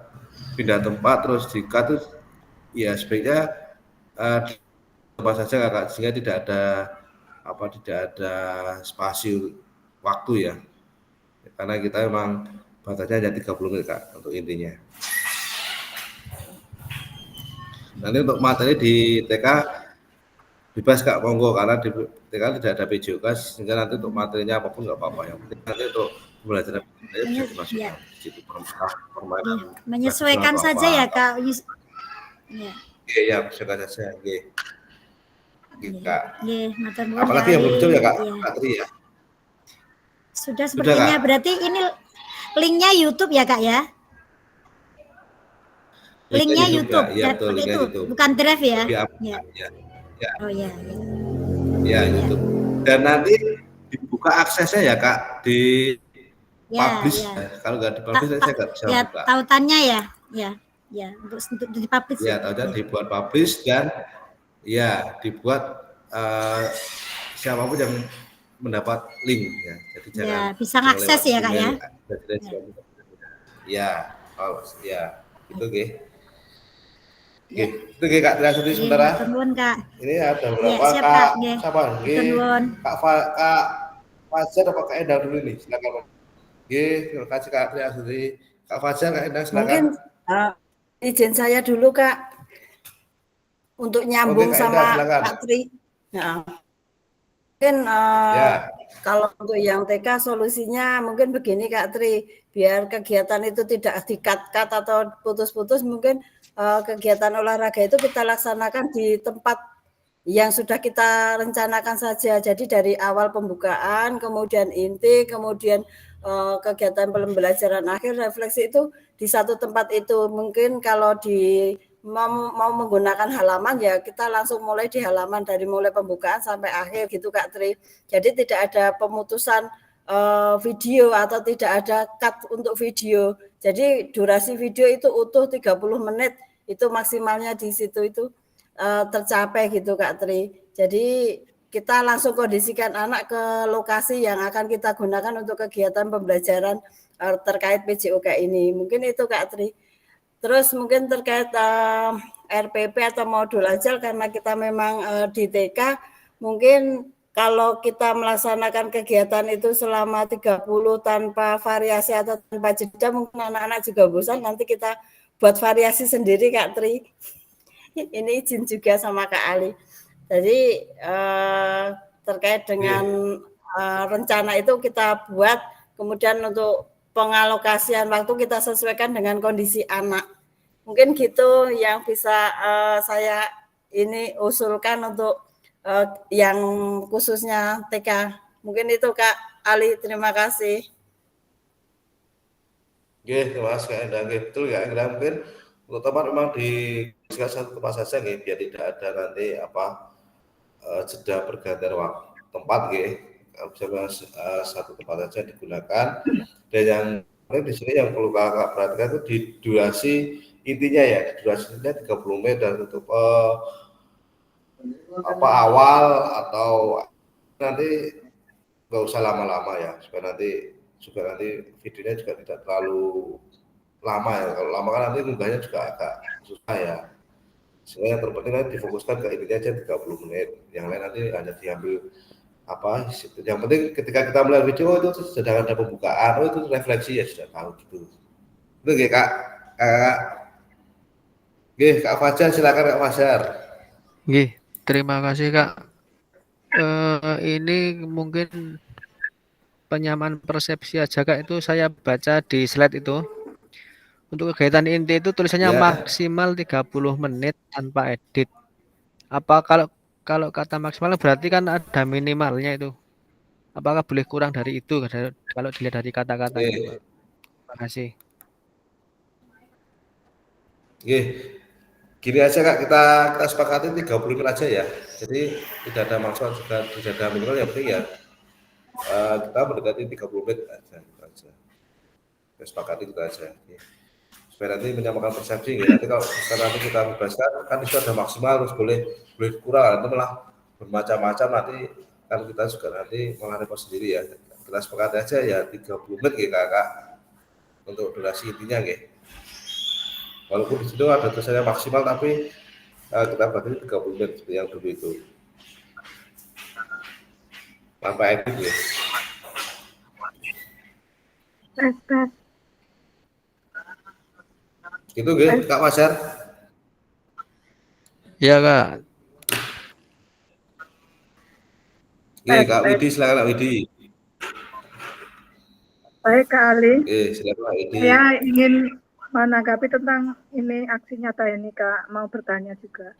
pindah tempat terus di-cut, terus ya sebaiknya tempat saja Kak, sehingga tidak ada spasi waktu ya, karena kita memang batasnya hanya 30 menit Kak untuk intinya. Nanti untuk materi di TK bebas Kak, monggo, karena di TK tidak ada PJOK, sehingga nanti untuk materinya apapun nggak apa-apa. Yang penting nanti untuk pembelajaran bisa dimasukkan di situ permainan. Menyesuaikan saja ya Kak. Iya, menyesuaikan saja. Kak. Apalagi yang belum ya Kak, materi ya. Sudah sepertinya. Berarti ini linknya YouTube ya Kak ya? Linknya YouTube, ya, betul, itu YouTube. Bukan Drive ya? Ya. Oh ya. Ya YouTube. Dan nanti dibuka aksesnya ya Kak di publish. Ya. Kalau nggak di publish saya nggak bisa buka. Buka. Tautannya ya untuk di publish. Ya, tautan dibuat publish dan ya dibuat siapapun yang mendapat link ya. Jadi jangan bisa ngakses ya Kak ya. Ya, itu Itu Kak Triasuti sementara. Ini ada beberapa Kak. Siapa? Kak Fajar atau Kak Endang dulu nih, silakan. Terima kasih Kak Triasuti. Kak Fajar, Kak Endang silakan. Mungkin izin saya dulu Kak untuk nyambung sama Kak Tri. Nah, mungkin kalau untuk yang TK solusinya mungkin begini Kak Tri, biar kegiatan itu tidak di-cut atau putus-putus, mungkin kegiatan olahraga itu kita laksanakan di tempat yang sudah kita rencanakan saja. Jadi dari awal pembukaan, kemudian inti, kemudian kegiatan pembelajaran akhir, refleksi itu di satu tempat itu. Mungkin kalau mau menggunakan halaman ya kita langsung mulai di halaman dari mulai pembukaan sampai akhir gitu Kak Tri. Jadi tidak ada pemutusan video atau tidak ada cut untuk video. Jadi durasi video itu utuh 30 menit, itu maksimalnya di situ itu tercapai gitu Kak Tri. Jadi kita langsung kondisikan anak ke lokasi yang akan kita gunakan untuk kegiatan pembelajaran terkait PJOK ini. Mungkin itu Kak Tri. Terus mungkin terkait RPP atau modul ajar, karena kita memang di TK, mungkin kalau kita melaksanakan kegiatan itu selama 30 tanpa variasi atau tanpa jeda, mungkin anak-anak juga bosan, nanti kita buat variasi sendiri Kak Tri. ini izin juga sama Kak Ali. Jadi terkait dengan rencana itu kita buat, kemudian untuk pengalokasian waktu kita sesuaikan dengan kondisi anak. Mungkin gitu yang bisa saya ini usulkan untuk yang khususnya TK. Mungkin itu Kak Ali, terima kasih. Oke, terima kasih Kak Endang. Betul ya, Endang, mungkin untuk teman memang di satu tempat saja biar tidak ada nanti jeda pergantian waktu tempat bisa satu tempat saja digunakan. Dan yang di sini yang perlu kakak perhatikan itu di durasi intinya ya, di durasi intinya 30 menit dan untuk awal atau nanti nggak usah lama-lama ya, supaya nanti videonya juga tidak terlalu lama ya. Kalau lama kan nanti unggahnya juga agak susah ya. Sehingga yang terpenting nanti difokuskan ke intinya aja 30 menit. Yang lain nanti hanya diambil yang penting ketika kita melihat video itu sedang ada pembukaan, itu refleksi ya sudah tahu gitu. Itu ya Kak. Kak Fajar, silakan Kak Fajar. Terima kasih Kak. Ini mungkin penyamaan persepsi aja Kak, itu saya baca di slide itu. Untuk kegiatan inti itu tulisannya maksimal 30 menit tanpa edit. Apa kalau kata maksimal berarti kan ada minimalnya itu. Apakah boleh kurang dari itu kalau dilihat dari kata-kata itu Pak? Terima kasih. Gini aja Kak, kita sepakati 30 menit aja ya. Jadi tidak ada maksud juga tidak ada minimal, yang penting ya kita mendekati 30 menit aja. Kita sepakati itu aja. Supaya nanti menyamakan persepsi ya. Nanti kalau nanti kita bebaskan kan itu ada maksimal, terus boleh kurang, itu malah bermacam-macam, nanti kan kita juga nanti malah repot sendiri ya. Kita sepakati aja ya 30 menit ya Kak untuk durasi intinya ya. Walaupun di situ ada tulisannya maksimal, tapi kita bagi 30 menit seperti yang dulu itu. Tanpa edit ya. Tes. Gitu Kak Fajar. Iya Kak. Kak Widi, silakan Kak Widi. Baik Kak Ali. Silakan Kak Widi. Saya ingin menanggapi tentang ini aksi nyata ini Kak, mau bertanya juga.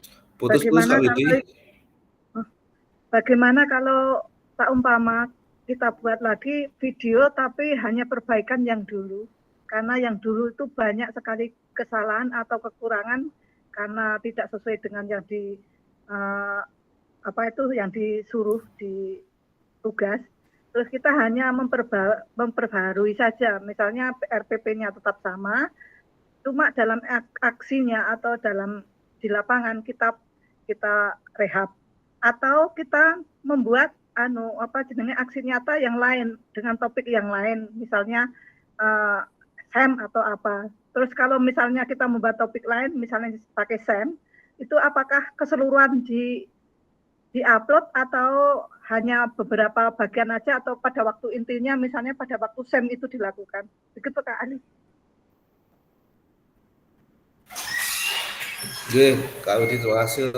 Bagaimana kalau tak umpama kita buat lagi video tapi hanya perbaikan yang dulu, karena yang dulu itu banyak sekali kesalahan atau kekurangan karena tidak sesuai dengan yang yang disuruh di tugas. Terus kita hanya memperbarui saja, misalnya RPP-nya tetap sama, cuma dalam aksinya atau di lapangan kita rehab, atau kita membuat aksi nyata yang lain dengan topik yang lain, misalnya SEM atau apa. Terus kalau misalnya kita membuat topik lain, misalnya pakai SEM, itu apakah keseluruhan di-upload atau hanya beberapa bagian aja, atau pada waktu intinya misalnya pada waktu SEM itu dilakukan? Begitu Kak Ali. Kalau terima kasih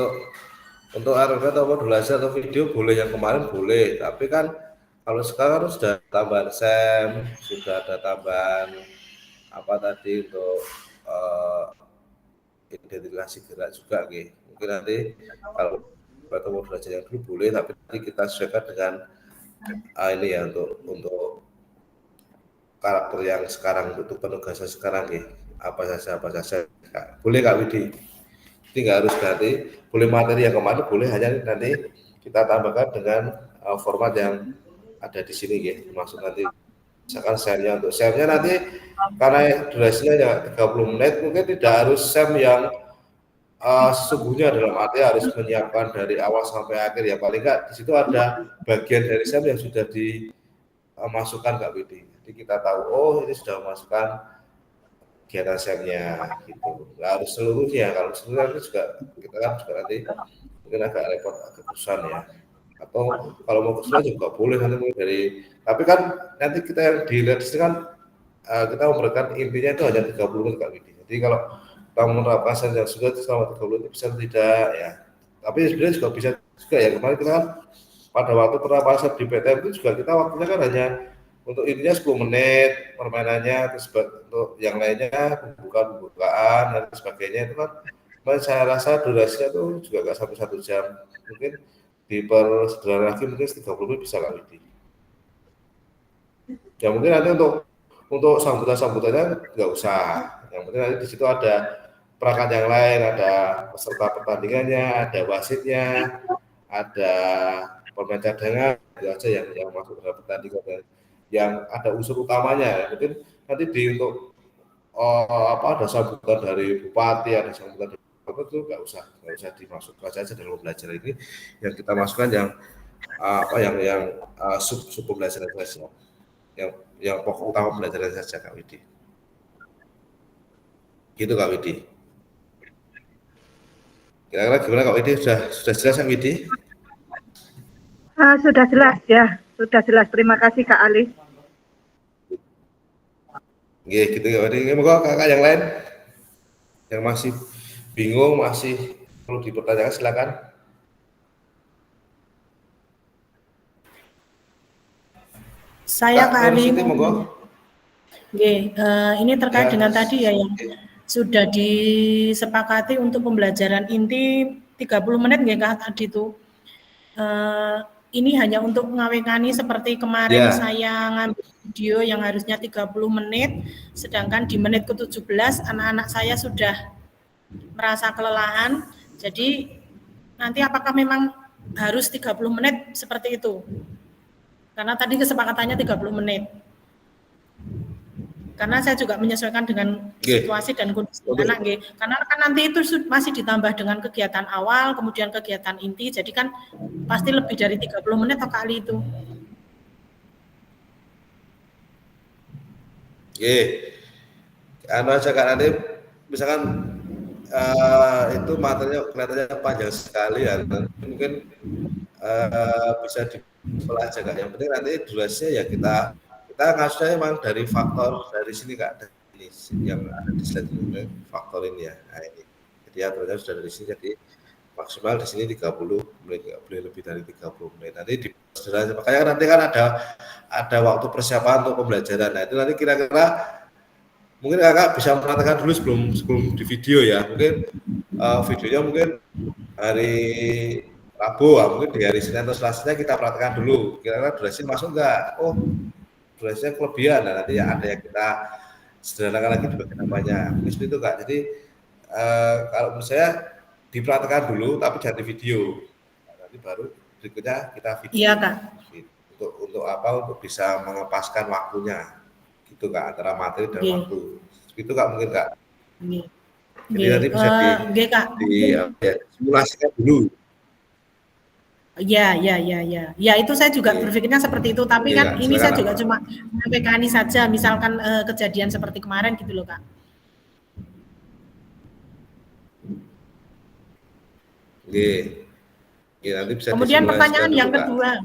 untuk RPP atau modulasi atau video boleh, yang kemarin boleh, tapi kan kalau sekarang sudah tambahan SEM, sudah ada tambahan untuk identifikasi gerak juga mungkin nanti kalau atau modulasi yang dulu boleh, tapi nanti kita sesuaikan dengan ini ya untuk karakter yang sekarang, untuk penugasan sekarang apa saja boleh Kak Widi. Ini nggak harus ganti, boleh materi yang kemarin boleh, hanya nanti kita tambahkan dengan format yang ada di sini maksud nanti misalkan SEM-nya, untuk SEM-nya nanti karena durasinya ya 30 menit, mungkin tidak harus SEM yang sesungguhnya dalam arti harus menyiapkan dari awal sampai akhir ya, paling nggak di situ ada bagian dari SEM yang sudah dimasukkan Kak Widi. Jadi kita tahu ini sudah memasukkan kegiatan SEM-nya gitu. Nggak harus seluruhnya, kalau seluruhnya juga kita kan juga nanti mungkin agak repot, agak susah ya. Atau kalau mau kesulitan juga boleh nanti dari, tapi kan nanti kita yang dilihat di sini kan kita memberikan intinya itu hanya 30 menit Kak Widi. Jadi kalau kita menerapkan sains yang sudah selama 30% tidak ya. Tapi sebenarnya juga bisa juga ya, kemarin kita kan pada waktu penerapan di PTM itu juga kita waktunya kan hanya untuk intinya 10 menit permainannya, terus untuk yang lainnya pembukaan dan sebagainya itu kan saya rasa durasinya tuh juga nggak sampai 1 jam, mungkin dipersederhana lagi mungkin 30 menit bisa Kak Widi. Ya mungkin nanti untuk sambutannya nggak usah, yang penting nanti di situ ada perangkat yang lain, ada peserta pertandingannya, ada wasitnya, ada pemain cadangan, itu aja yang masuk dalam pertandingan, yang ada unsur utamanya. Mungkin nanti untuk ada sambutan dari bupati, ada sambutan dari itu nggak usah dimasukkan saja dalam pembelajaran ini, yang kita masukkan yang sub pembelajaran saja, yang pokok utama pembelajaran saja Kak Widi. Gitu Kak Widi. Kira-kira gimana Kak Widi? Sudah jelas Kak Widi? Sudah jelas ya, sudah jelas. Terima kasih Kak Ali. Gitu Kak Widi. Moga kakak yang lain yang masih bingung, masih perlu dipertanyakan, silakan. Saya Kak Ali. Ini terkait dengan tadi ya yang sudah disepakati untuk pembelajaran inti 30 menit nggih Kak tadi itu. Ini hanya untuk ngawekani seperti kemarin saya ngambil video yang harusnya 30 menit, sedangkan di menit ke-17 anak-anak saya sudah merasa kelelahan. Jadi nanti apakah memang harus 30 menit seperti itu? Karena tadi kesepakatannya 30 menit. Karena saya juga menyesuaikan dengan situasi dan kondisi anak, karena kan nanti itu masih ditambah dengan kegiatan awal, kemudian kegiatan inti, jadi kan pasti lebih dari 30 menit atau kali itu. Anu aja Kak, nanti misalkan itu materinya kelihatannya panjang sekali ya, mungkin bisa dipelajari Kak. Yang penting nanti durasinya ya kita ngasihnya memang dari faktor dari sini Kak, ini yang ada di slide ini faktor ini ya. Nah, ini jadi aturannya sudah dari sini, jadi maksimal di sini 30 menit, nggak boleh lebih dari 30 menit. Nanti di makanya nanti kan ada waktu persiapan untuk pembelajaran. Nah itu nanti kira-kira mungkin kakak bisa menanyakan dulu sebelum di video ya. Mungkin videonya mungkin hari Rabu, mungkin di hari Senin atau Selasanya kita praktekkan dulu. Kira-kira durasi masuk nggak? Oh, durasinya kelebihan. Nah, nanti ada yang kita sederhanakan lagi di bagian namanya. Seperti itu Kak. Jadi kalau menurut saya dipraktekkan dulu, tapi jangan di video. Nah, nanti baru berikutnya kita video. Iya Kak. Untuk apa? Untuk bisa mengepaskan waktunya, gitu Kak, antara materi dan waktu. Itu Kak mungkin Kak. Jadi nanti bisa simulasikan dulu. Ya, itu saya juga berpikirnya seperti itu. Tapi kan ini saya juga cuma menyampaikan saja, misalkan kejadian seperti kemarin gitu loh Kak. Nanti bisa kemudian pertanyaan yang kedua.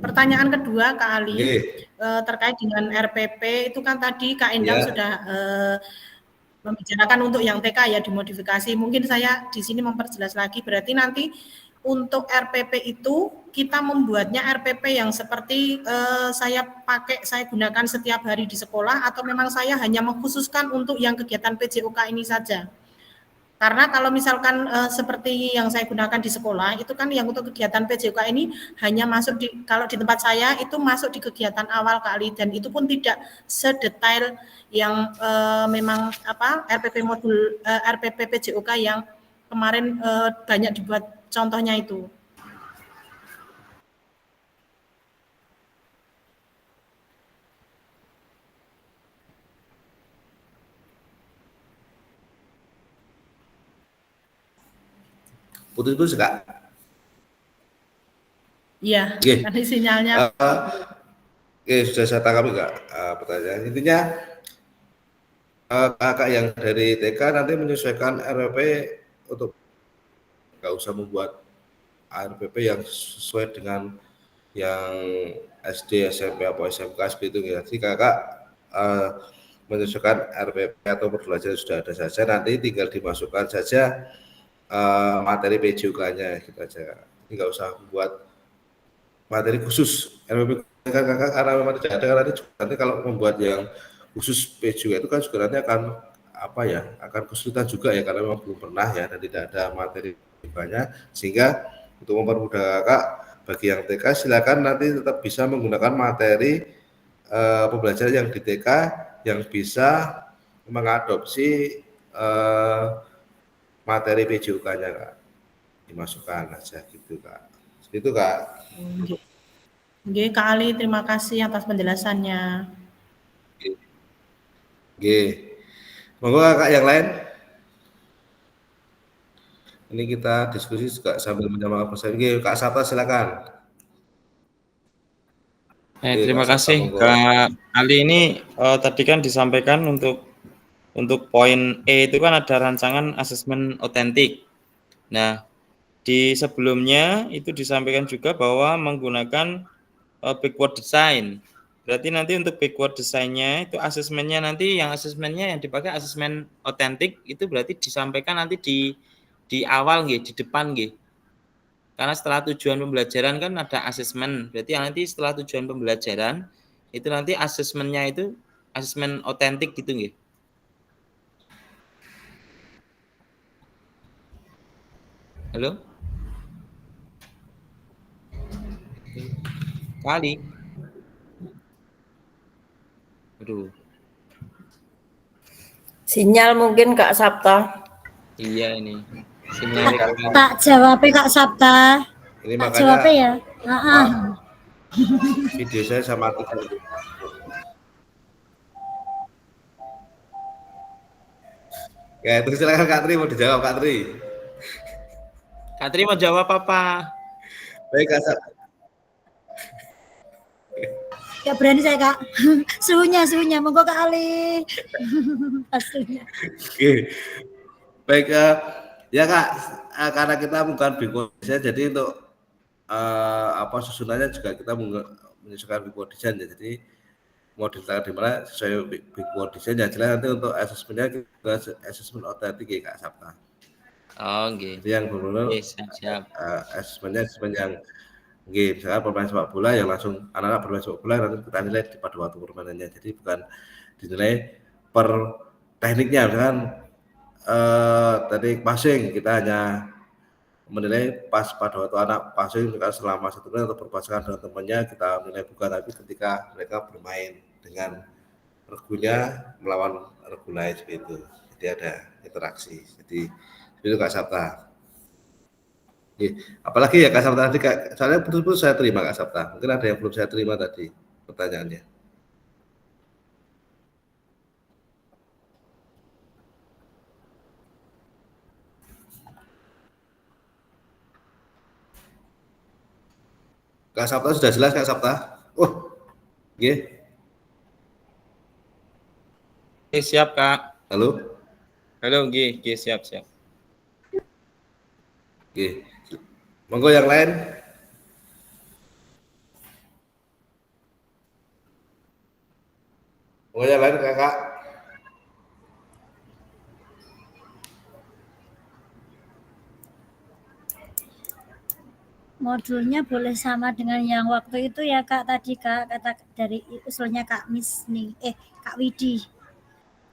Pertanyaan kedua Kak Ali terkait dengan RPP itu kan tadi Kak Endang sudah membicarakan untuk yang TK ya dimodifikasi. Mungkin saya di sini memperjelas lagi, berarti nanti untuk RPP itu kita membuatnya RPP yang seperti saya gunakan setiap hari di sekolah, atau memang saya hanya mengkhususkan untuk yang kegiatan PJOK ini saja? Karena kalau misalkan seperti yang saya gunakan di sekolah, itu kan yang untuk kegiatan PJOK ini hanya masuk kalau di tempat saya itu masuk di kegiatan awal kali, dan itu pun tidak sedetail yang memang RPP modul RPP PJOK yang kemarin banyak dibuat contohnya itu. Putus-putus Kak? Iya, tadi sinyalnya. Sudah saya tangkap Kak pertanyaan. Intinya kakak yang dari TK nanti menyesuaikan RPP untuk nggak usah membuat RPP yang sesuai dengan yang SD, SMP, atau SMK seperti itu ya. Jadi kakak menyesuaikan RPP atau modul belajar sudah ada saja, nanti tinggal dimasukkan saja materi PJOK-nya gitu aja. Ini nggak usah buat materi khusus RPP karena memang tidak ada, nanti kalau membuat yang khusus PJOK itu kan juga nanti akan akan kesulitan juga ya, karena memang belum pernah ya dan tidak ada materi banyak, sehingga untuk mempermudah kakak bagi yang TK silakan nanti tetap bisa menggunakan materi pembelajaran yang di TK yang bisa mengadopsi materi PJOK-nya Kak, dimasukkan aja gitu Kak. Itu Kak. Oke, Kak Ali, terima kasih atas penjelasannya. Oke. Monggo Kak yang lain. Ini kita diskusi juga sambil menyamakan persen. Oke, Kak Sabta silakan. Terima kasih Kak Ali. Ini tadi kan disampaikan untuk poin E itu kan ada rancangan asesmen otentik. Nah, di sebelumnya itu disampaikan juga bahwa menggunakan backward design. Berarti nanti untuk backward design-nya itu asesmennya nanti yang dipakai asesmen otentik itu berarti disampaikan nanti di awal nggih, di depan nggih. Karena setelah tujuan pembelajaran kan ada asesmen. Berarti yang nanti setelah tujuan pembelajaran itu nanti asesmennya itu asesmen otentik gitu nggih. Halo? Kali. Aduh. Sinyal mungkin Kak Sabta. Iya ini. Sinyal Tak jawabnya Kak Sabta. Ini tak makanya jawabnya ya. Video saya sama mati. Ya, terus silakan Kak Tri, mau dijawab Kak Tri. Kak Tri mau jawab apa? Baik Kak Sabta. Gak berani saya Kak. Suhunya. Monggo Kak Ali. Pastinya. Oke. Baik ya Kak, karena kita bukan backward design, jadi untuk susunannya juga kita menyesuaikan backward design ya. Jadi mau ditaruh di mana sesuai backward design ya. Jelas nanti untuk asesmennya kita asesmen otentik ya Kak Sabta. Oh, nggih. Jadi yang benar-benar siap. asesmen yang misalkan permainan sepak bola yang langsung anak-anak bermain sepak bola nanti kita nilai pada waktu permainannya. Jadi bukan dinilai per tekniknya, misalkan tadi passing kita hanya menilai pas pada waktu anak passing selama 1 menit atau berpasangan dengan temannya kita nilai, bukan, tapi ketika mereka bermain dengan regunya melawan regu lain seperti itu. Jadi ada interaksi. Jadi itu Kak Sabta. Apalagi ya Kak Sabta tadi, soalnya putus-putus saya terima Kak Sabta. Mungkin ada yang belum saya terima tadi pertanyaannya. Kak Sabta sudah jelas Kak Sabta? Nggih. Siap Kak. Halo, nggih, siap. Oke. Monggo yang lain. Monggo yang lain Kakak. Modulnya boleh sama dengan yang waktu itu ya Kak, tadi Kak, kata dari usulnya Kak Miss nih, Kak Widi.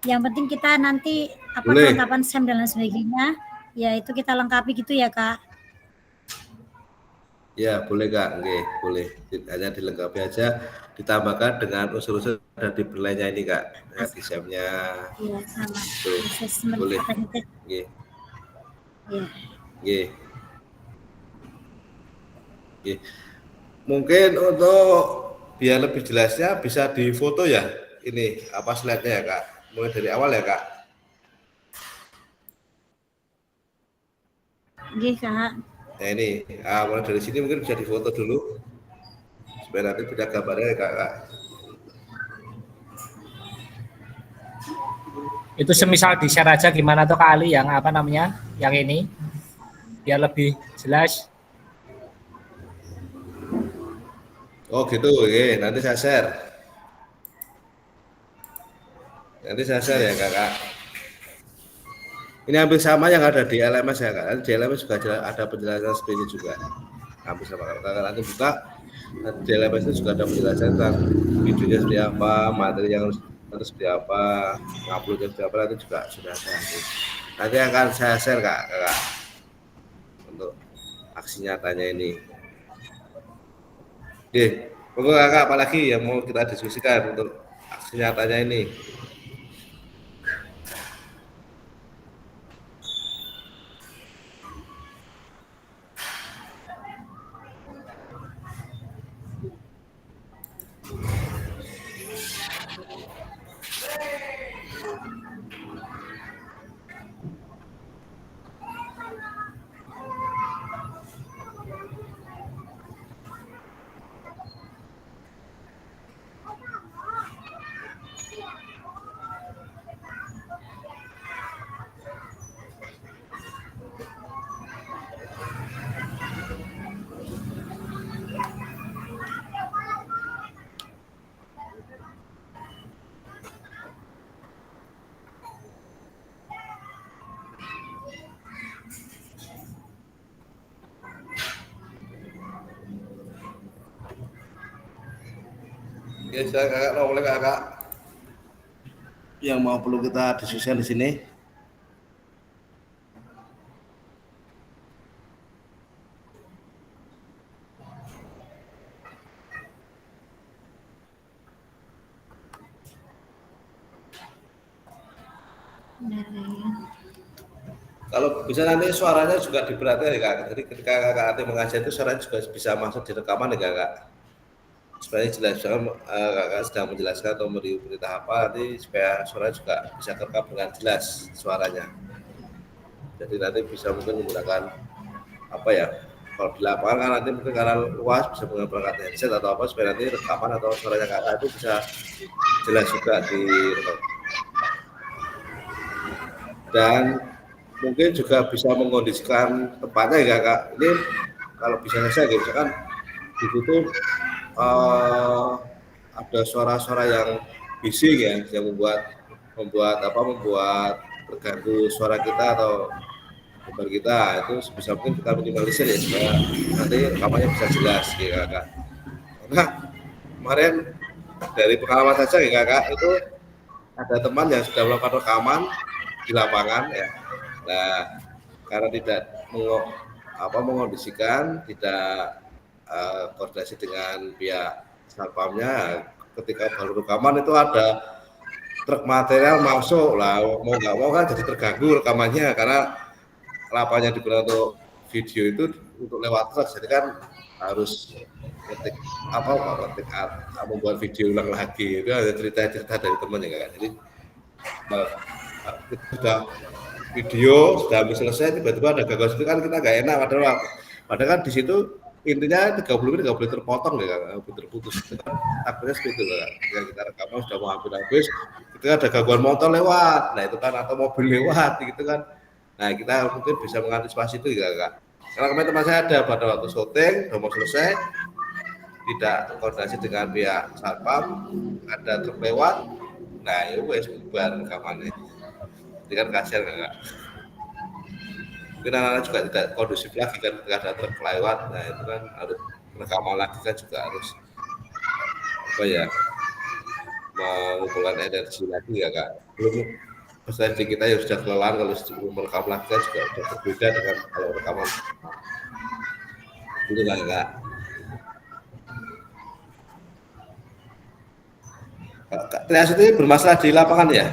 Yang penting kita nanti kelengkapan SEM dan lain sebagainya, ya itu kita lengkapi gitu ya Kak. Ya boleh Kak, oke, boleh. Hanya dilengkapi aja, ditambahkan dengan unsur-unsur dari penilaiannya ini Kak, dengan SEM-nya. Iya sama. Tuh, boleh. Oke. Iya. Oke. Mungkin untuk biar lebih jelasnya bisa difoto ya, ini slide-nya ya Kak. Mulai dari awal ya Kak. Oke Kak. Nah ini, mulai dari sini mungkin bisa difoto dulu supaya nanti tidak gambarnya ya Kak. Itu semisal di-share aja gimana tuh Kak Ali yang yang ini biar lebih jelas. Oh gitu, oke. Nanti saya share. Nanti saya share ya kakak. Ini hampir sama yang ada di LMS ya kak. Di LMS juga ada penjelasan seperti ini juga. Hampir sama kakak nanti buka. Di LMS itu juga ada penjelasan tentang videonya seperti apa, materi yang harus seperti apa, uploadnya seperti apa, nanti juga sudah ada. Nanti akan saya share kakak untuk aksi nyatanya ini. Oke, monggo kakak apalagi yang mau kita diskusikan untuk aksi nyatanya ini. Oke, saya kakak, boleh kakak yang mau perlu kita diskusikan di sini. Kalau bisa nanti suaranya juga diperhatikan ya kak. Jadi ketika kakak nanti mengajar itu suaranya juga bisa masuk di rekaman ya kak. Supaya jelas, kakak sedang menjelaskan atau memberi berita apa nanti supaya suara juga bisa terekam dengan jelas suaranya. Jadi nanti bisa mungkin menggunakan apa ya, kalau di lapangan kan nanti mungkin karena luas bisa menggunakan perangkat headset atau apa supaya nanti rekaman atau suaranya kakak itu bisa jelas juga di rekam. Dan mungkin juga bisa mengkondisikan tempatnya ya kakak. Ini kalau bisa saya misalkan di situ ada suara-suara yang bising ya, yang membuat terganggu suara kita atau gambar kita, itu sebisa mungkin kita minimalisir ya supaya nanti rekamannya bisa jelas ya kakak. Karena kemarin dari pengalaman saja ya kakak, itu ada teman yang sudah melakukan rekaman di lapangan ya. Nah, karena tidak mengondisikan, tidak koordinasi dengan pihak satpamnya, ketika baru rekaman itu ada truk material masuk lah, mau nggak mau kan jadi terganggu rekamannya karena lapannya digunakan untuk video itu untuk lewat truk, jadi kan harus membuat video ulang lagi. Itu ada cerita dari temannya kan. Jadi sudah video sudah habis selesai tiba-tiba ada gangguan itu kan kita nggak enak, padahal kan di situ intinya 30 menit nggak boleh terpotong ya, nggak boleh terputus. Takutnya seperti itu kan. Ketika kita rekaman sudah mau habis, itu ada gangguan motor lewat, nah itu kan atau mobil lewat gitu kan. Nah kita mungkin bisa mengantisipasi itu ya kak. Karena kemarin teman saya ada pada waktu syuting udah mau selesai, tidak koordinasi dengan pihak satpam, ada truk lewat, nah itu wes bubar rekamannya. Jadi kan kasihan kak. Mungkin anak-anak juga tidak kondusif lagi kan ketika ada truk lewat, nah itu kan harus rekaman lagi kan juga harus mengumpulkan energi lagi ya kak. Belum peserta kita yang sudah kelelahan, kalau merekam lagi kan juga sudah berbeda dengan kalau rekaman itu kan kak. Trias itu bermasalah di lapangan ya?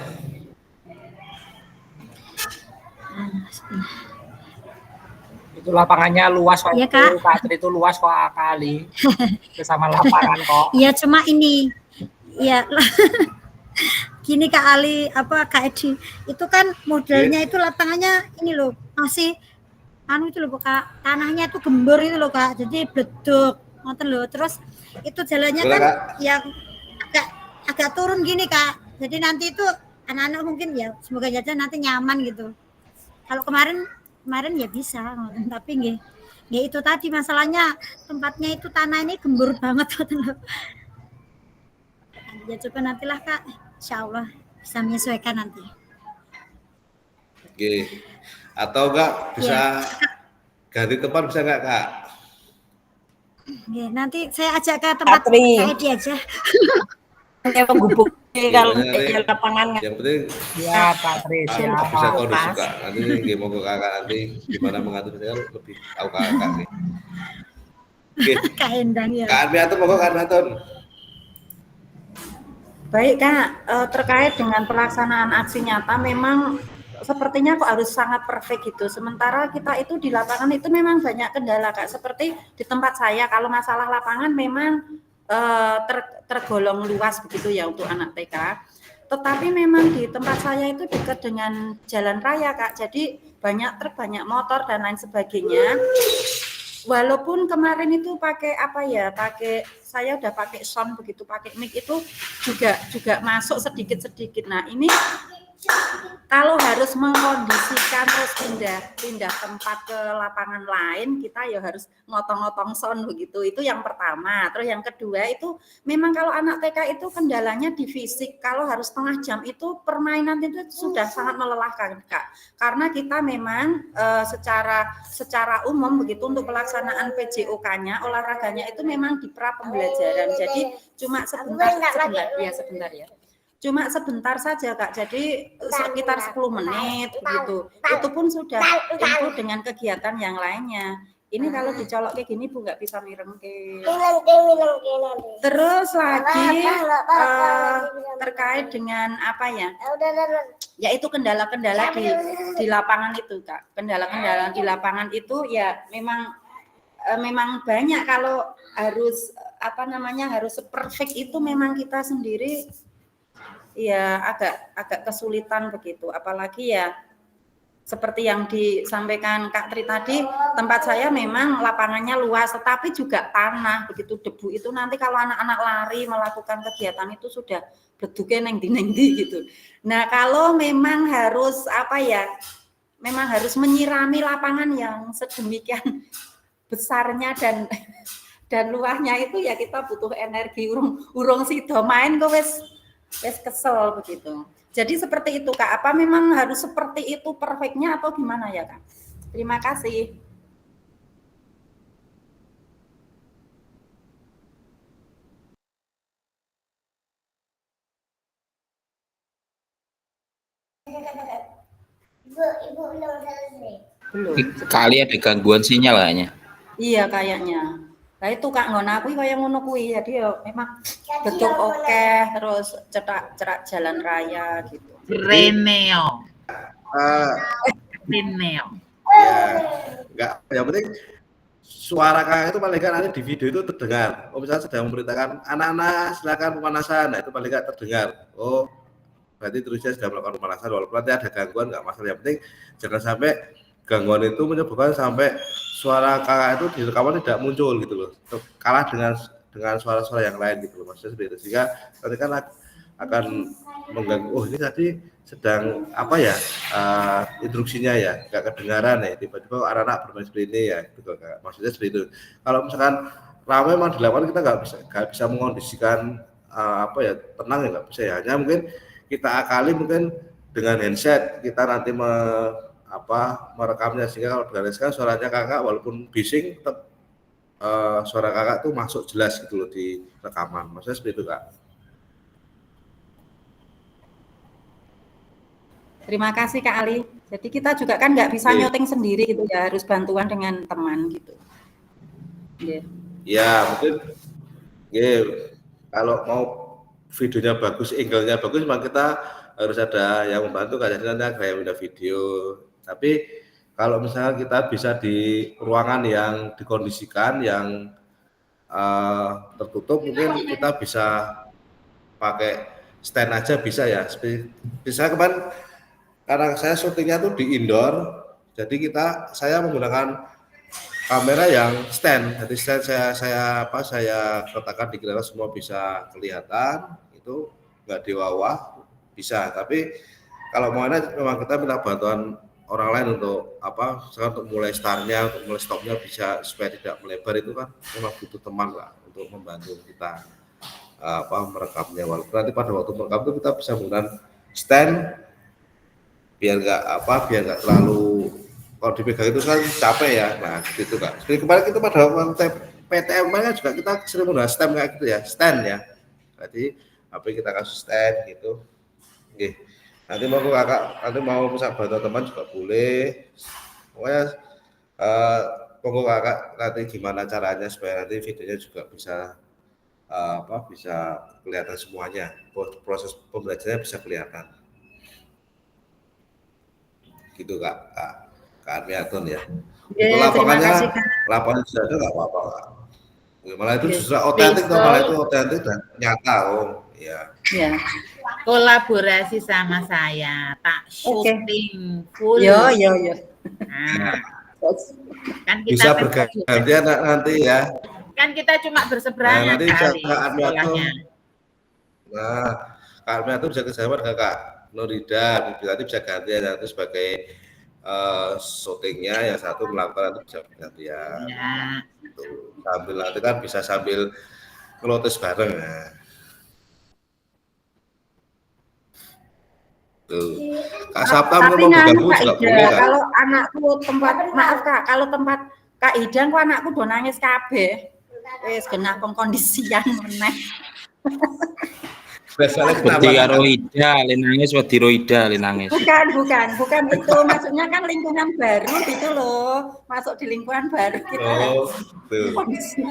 Itu lapangannya luas kok. Iya, Kak. Patri itu luas kok kali. Bersama lapangan kok. Iya, cuma ini. Iya. Gini Kak Ali, Kak Edi. Itu kan modelnya itu lapangannya ini loh, masih itu loh Kak. Tanahnya itu gembur itu loh Kak. Jadi bleduk, ngoten loh. Terus itu jalannya kan yang agak turun gini Kak. Jadi nanti itu anak-anak mungkin ya semoga aja nanti nyaman gitu. Kalau kemarin ya bisa, tapi nggih itu tadi masalahnya tempatnya itu tanah ini gembur banget. Ya coba nantilah Kak, insyaallah bisa menyesuaikan nanti. Oke. Atau enggak bisa ganti tempat bisa enggak Kak? Oke, nanti saya ajak ke tempat Kak Edi aja. Saya menggubuk kalau lapangan. Yang penting ya Pak Tri, bisa kondisi Kak. Nanti nggih monggo Kakak nanti gimana mengatur saya lebih tahu Kakak nih. Oke. Kak Endang ya. Kak Armiatun monggo Kak Armiatun. Baik Kak, terkait dengan pelaksanaan aksi nyata memang sepertinya kok harus sangat perfect gitu. Sementara kita itu di lapangan itu memang banyak kendala Kak. Seperti di tempat saya kalau masalah lapangan memang tergolong luas begitu ya untuk anak TK. Tetapi memang di tempat saya itu dekat dengan jalan raya Kak. Jadi banyak truk, banyak motor dan lain sebagainya. Walaupun kemarin itu pakai saya udah pakai sound begitu, pakai mic itu juga masuk sedikit-sedikit. Nah, ini kalau harus mengkondisikan terus pindah tempat ke lapangan lain, kita ya harus ngotong-ngotong sound begitu. Itu yang pertama. Terus yang kedua itu memang kalau anak TK itu kendalanya di fisik. Kalau harus setengah jam itu permainan itu sudah sangat melelahkan Kak. Karena kita memang secara umum begitu untuk pelaksanaan PJOK-nya, olahraganya itu memang di pra pembelajaran. Jadi cuma sebentar ya. Cuma sebentar saja Kak, jadi sekitar 10 menit begitu. Itu pun sudah include dengan kegiatan yang lainnya. Ini kalau dicolok kayak gini Bu nggak bisa mirengke. Terus lagi terkait dengan apa ya? Yaitu kendala-kendala di lapangan itu Kak. Kendala-kendala di lapangan itu ya memang banyak. Kalau harus harus perfect itu memang kita sendiri ya agak kesulitan begitu, apalagi ya seperti yang disampaikan Kak Tri tadi, tempat saya memang lapangannya luas tetapi juga tanah begitu, debu itu nanti kalau anak-anak lari melakukan kegiatan itu sudah bedugnya nengdi gitu. Nah, kalau memang harus memang harus menyirami lapangan yang sedemikian besarnya dan luasnya itu ya kita butuh energi urung sido main kok wis kesel begitu. Jadi seperti itu Kak. Apa memang harus seperti itu perfectnya atau gimana ya Kak? Terima kasih. Ibu belum selesai. Belum. Kali ada gangguan sinyal kayaknya. Iya kayaknya. Nah itu Kak ngono kuwi kaya ngono kuwi. Jadi ya memang betul oke, terus cerak jalan raya gitu. Reneo. Ya, enggak. Yang penting suara Kakak itu paling kan nanti di video itu terdengar. Oh misalnya sedang memberitakan anak-anak silakan pemanasan, nah itu paling nggak terdengar. Oh berarti terusnya sedang melakukan pemanasan. Walaupun nanti ada gangguan nggak masalah. Yang penting jangan sampai gangguan itu menyebabkan sampai suara Kakak itu di rekaman tidak muncul gitu loh, kalah dengan suara-suara yang lain gitu loh, maksudnya seperti itu. Sehingga nanti kan akan mengganggu, oh ini tadi sedang instruksinya ya nggak kedengaran ya, tiba-tiba anak-anak bermain seperti ini ya gitu Kak. Maksudnya seperti itu. Kalau misalkan ramai memang di lapangan kita nggak bisa mengkondisikan tenang ya nggak bisa ya, hanya mungkin kita akali mungkin dengan handset kita nanti merekamnya, sehingga kalau dihariskan suaranya Kakak walaupun bising tetap suara Kakak tuh masuk jelas gitu loh di rekaman. Maksudnya seperti itu Kak. Terima kasih Kak Ali. Jadi kita juga kan nggak bisa nyuting sendiri gitu ya, harus bantuan dengan teman gitu. Ya mungkin kalau mau videonya bagus, angle-nya bagus, memang kita harus ada yang membantu Kak. Jadi nanti kayak udah video. Tapi kalau misalnya kita bisa di ruangan yang dikondisikan, yang tertutup, mungkin kita bisa pakai stand aja bisa ya. Bisa kemarin karena saya syutingnya tuh di indoor, jadi saya menggunakan kamera yang stand. Jadi stand saya letakkan di kira semua bisa kelihatan, itu nggak di bawah bisa. Tapi kalau mau memang kita minta bantuan orang lain untuk untuk mulai startnya, untuk mulai stopnya bisa supaya tidak melebar, itu kan memang butuh teman lah untuk membantu kita merekamnya. Walaupun nanti pada waktu merekam itu kita bisa menggunakan stand biar nggak terlalu, kalau dipegang itu kan capek ya. Nah gitu Kak. Seperti kemarin kita pada waktu PTM kemarin juga kita sering menggunakan stand kayak gitu ya, stand ya. Jadi HP kita kasih stand gitu. Oke. Nanti mau Kakak, nanti mau misal bantu teman juga boleh. Pokoknya monggo Kakak nanti gimana caranya supaya nanti videonya juga bisa bisa kelihatan semuanya, proses pembelajarannya bisa kelihatan. Gitu Kak Armiatun ya. Untuk lapangannya sudah ada nggak apa-apa Kak. Malah itu justru otentik, malah itu otentik dan nyata ya. Ya. Kolaborasi sama saya, tak syuting full. Yo. Nah, kan kita bisa bergantian nanti ya. Kan kita cuma berseberangan nanti kali sekolahnya. Nah, Kak Armiatun bisa kerjasama dengan Kak Nurida, nanti bisa gantian nanti sebagai syutingnya, yang satu melakukan nanti bisa gantian. Ya. Sambil nanti kan bisa sambil ngelotes bareng ya. Tuh. Kak Sabta tapi mau bergabung juga boleh Kak. Kalau anakku maaf Kak, kalau tempat Kak Idang kok anakku do nangis kabeh. Wis genah pengkondisian meneh. Wedi karo Ida, nangis wedi Roida nangis. Bukan itu, maksudnya kan lingkungan baru gitu loh, masuk di lingkungan baru gitu.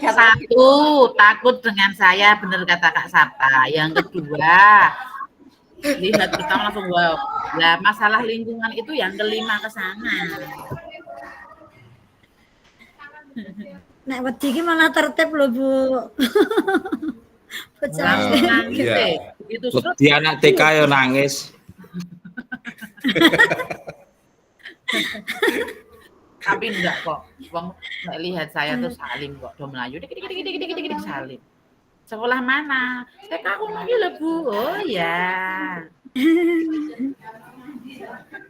Satu, takut dengan saya, benar kata Kak Sabta. Yang kedua, lihat kita langsung wow. Nah, masalah lingkungan itu yang kelima ke sana. Nek wedi iki malah tertib loh Bu. Langsung nangis deh. Begitu wedi anak TK yo nangis. Tapi enggak kok. Wong lihat saya tuh salim kok, do melayu dik salim. Sekolah mana? TK aku lagi lho Bu. Oh ya.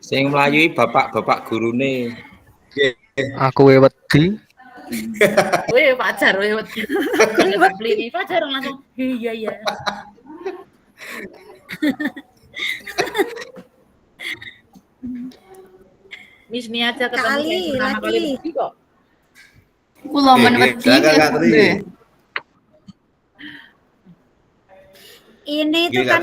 Sing melayu bapak gurune. Aku wedi. Weh pacar, weh beli pacar langsung iya. Miss ini aja ketemu pertama kali kok. Kulo men wedi. Ini tuh kan